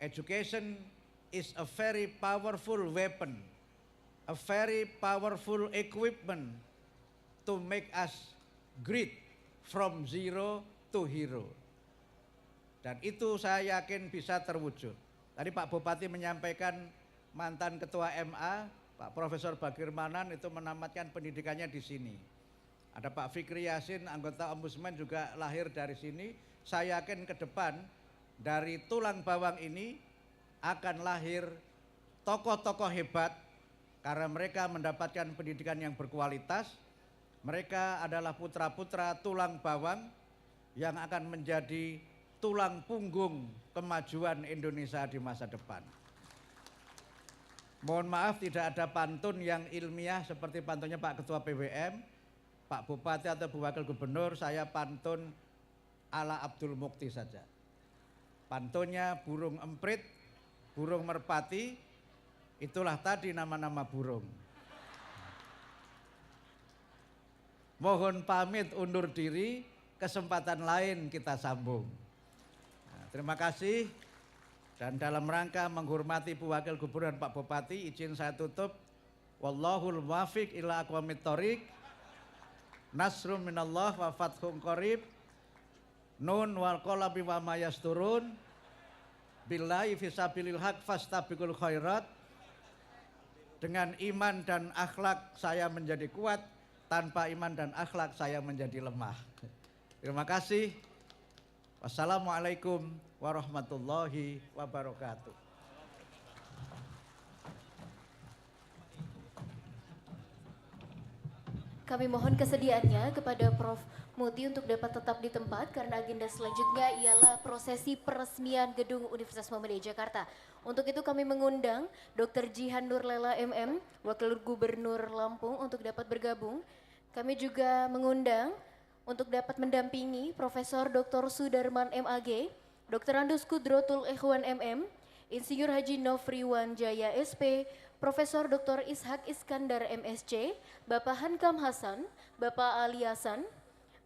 Education is a very powerful weapon, a very powerful equipment to make us great from zero to hero. Dan itu saya yakin bisa terwujud. Tadi Pak Bupati menyampaikan mantan Ketua MA, Pak Profesor Bagirmanan itu menamatkan pendidikannya di sini. Ada Pak Fikri Yasin, anggota Ombudsman juga lahir dari sini. Saya yakin ke depan dari tulang bawang ini akan lahir tokoh-tokoh hebat karena mereka mendapatkan pendidikan yang berkualitas. Mereka adalah putra-putra tulang bawang yang akan menjadi tulang punggung kemajuan Indonesia di masa depan. Mohon maaf tidak ada pantun yang ilmiah seperti pantunnya Pak Ketua PWM, Pak Bupati atau Bu Wakil Gubernur, saya pantun ala Abdul Mukti saja. Pantunnya burung emprit, burung merpati, itulah tadi nama-nama burung. Mohon pamit undur diri, kesempatan lain kita sambung. Terima kasih, dan dalam rangka menghormati Bu Wakil Gubernur dan Pak Bupati, izin saya tutup. Wallahul muwaffiq ila aqwamit thoriq. Nasrum minallah wa fathun qarib. Nun wal qalami wa ma yasturun. Billahi fisabilil haq fastabiqul khairat. Dengan iman dan akhlak saya menjadi kuat, tanpa iman dan akhlak saya menjadi lemah. Terima kasih. Wassalamualaikum warahmatullahi wabarakatuh. Kami mohon kesediaannya kepada Prof. Muti untuk dapat tetap di tempat karena agenda selanjutnya ialah prosesi peresmian Gedung Universitas Muhammadiyah Jakarta. Untuk itu kami mengundang Dr. Jihan Nurlela MM, Wakil Gubernur Lampung untuk dapat bergabung. Kami juga mengundang untuk dapat mendampingi Profesor Dr. Sudarman MAG, Dr. Andus Kudrotul Ikhwan MM, Insinyur Haji Nofriwan Jaya SP, Profesor Dr. Ishak Iskandar MSc, Bapak Hankam Hasan, Bapak Ali Hasan,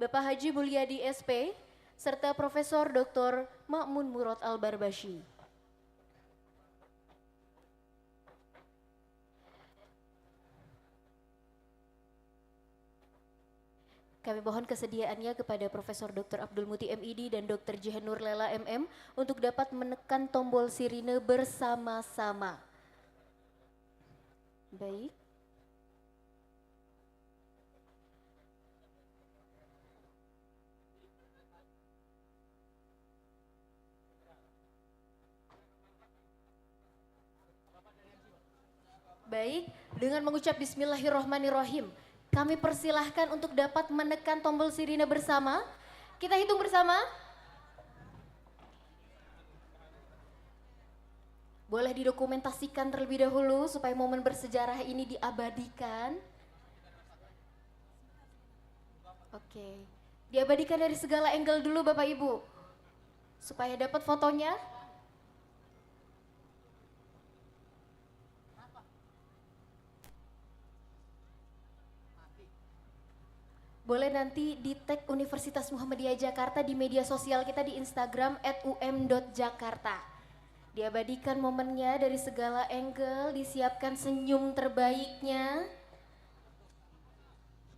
Bapak Haji Mulyadi SP, serta Profesor Dr. Ma'mun Murad Al-Barbashi. Kami mohon kesediaannya kepada Profesor Dr. Abdul Muti MID dan Dr. Jihan Nurlela MM untuk dapat menekan tombol sirine bersama-sama. Baik. Baik, dengan mengucap Bismillahirrohmanirrohim, kami persilahkan untuk dapat menekan tombol sirine bersama. Kita hitung bersama. Boleh didokumentasikan terlebih dahulu supaya momen bersejarah ini diabadikan. Oke, diabadikan dari segala angle dulu Bapak Ibu, supaya dapat fotonya. Boleh nanti di tag Universitas Muhammadiyah Jakarta di media sosial kita di Instagram @um.jakarta. Diabadikan momennya dari segala angle, disiapkan senyum terbaiknya.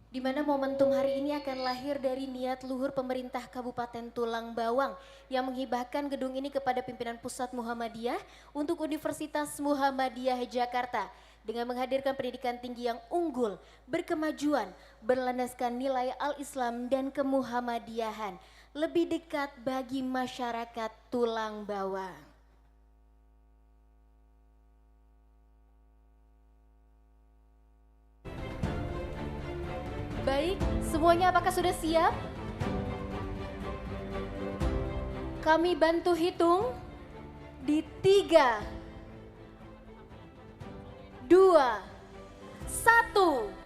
di mana momentum hari ini akan lahir dari niat luhur pemerintah Kabupaten Tulang Bawang yang menghibahkan gedung ini kepada pimpinan pusat Muhammadiyah untuk Universitas Muhammadiyah Jakarta dengan menghadirkan pendidikan tinggi yang unggul, berkemajuan, berlandaskan nilai al-Islam dan kemuhammadiyahan, lebih dekat bagi masyarakat Tulang Bawang. Baik, semuanya apakah sudah siap? Kami bantu hitung di 3, 2, 1.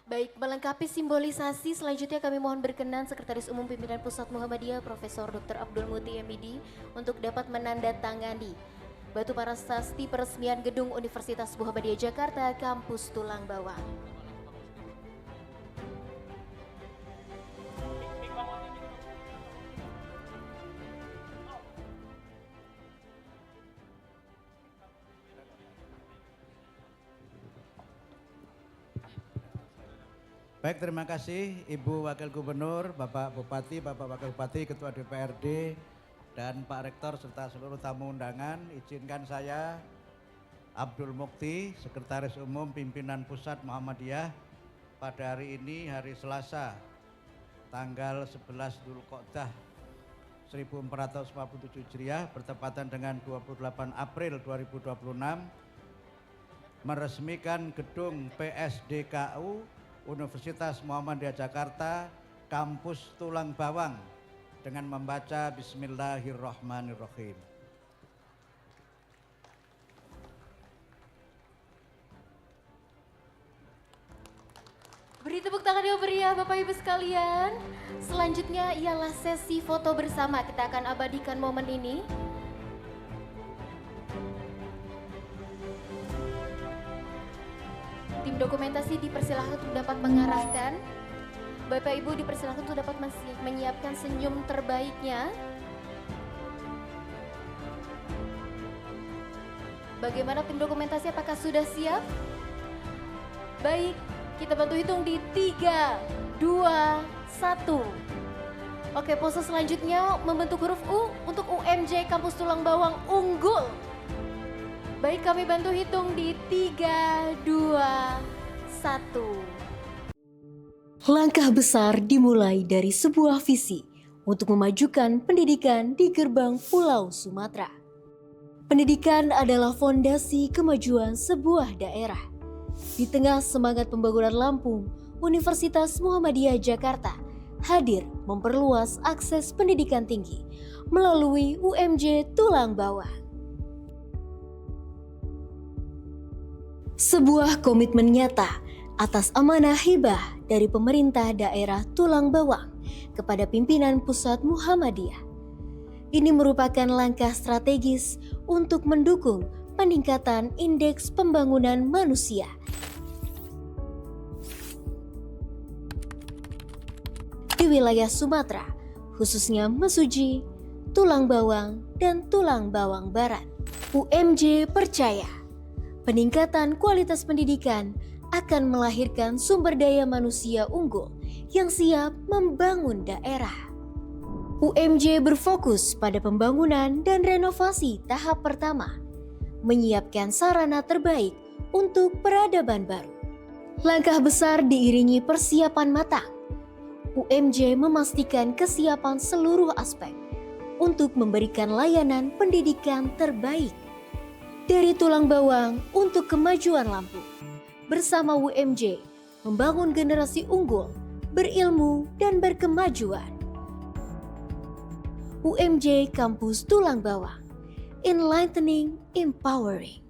Baik, melengkapi simbolisasi selanjutnya kami mohon berkenan Sekretaris Umum Pimpinan Pusat Muhammadiyah Profesor Dr. Abdul Muti MID untuk dapat menandatangani batu prasasti peresmian gedung Universitas Muhammadiyah Jakarta Kampus Tulang Bawang. Baik, terima kasih Ibu Wakil Gubernur, Bapak Bupati, Bapak Wakil Bupati, Ketua DPRD, dan Pak Rektor serta seluruh tamu undangan. Izinkan saya Abdul Mukti, Sekretaris Umum Pimpinan Pusat Muhammadiyah, pada hari ini hari Selasa tanggal 11 Dzulqa'dah 1447 Hijriah bertepatan dengan 28 April 2026 meresmikan gedung PSDKU Universitas Muhammadiyah Jakarta Kampus Tulang Bawang dengan membaca Bismillahirrahmanirrahim. Beri tepuk tangan yang meriah Bapak Ibu sekalian. Selanjutnya ialah sesi foto bersama. Kita akan abadikan momen ini. Tim dokumentasi dipersilahkan untuk dapat mengarahkan. Bapak Ibu dipersilahkan untuk dapat menyiapkan senyum terbaiknya. Bagaimana tim dokumentasi, apakah sudah siap? Baik, kita bantu hitung di 3, 2, 1. Oke, pose selanjutnya membentuk huruf U untuk UMJ Kampus Tulang Bawang unggul. Baik, kami bantu hitung di 3, 2, 1. Langkah besar dimulai dari sebuah visi untuk memajukan pendidikan di gerbang Pulau Sumatera. Pendidikan adalah fondasi kemajuan sebuah daerah. Di tengah semangat pembangunan Lampung, Universitas Muhammadiyah Jakarta hadir memperluas akses pendidikan tinggi melalui UMJ Tulang Bawang. Sebuah komitmen nyata atas amanah hibah dari pemerintah daerah Tulang Bawang kepada pimpinan pusat Muhammadiyah. Ini merupakan langkah strategis untuk mendukung peningkatan indeks pembangunan manusia. Di wilayah Sumatera, khususnya Mesuji, Tulang Bawang, dan Tulang Bawang Barat, UMJ percaya peningkatan kualitas pendidikan akan melahirkan sumber daya manusia unggul yang siap membangun daerah. UMJ berfokus pada pembangunan dan renovasi tahap pertama, menyiapkan sarana terbaik untuk peradaban baru. Langkah besar diiringi persiapan matang. UMJ memastikan kesiapan seluruh aspek untuk memberikan layanan pendidikan terbaik. Dari tulang bawang untuk kemajuan Lampung, bersama UMJ membangun generasi unggul, berilmu, dan berkemajuan. UMJ Kampus Tulang Bawang, enlightening, empowering.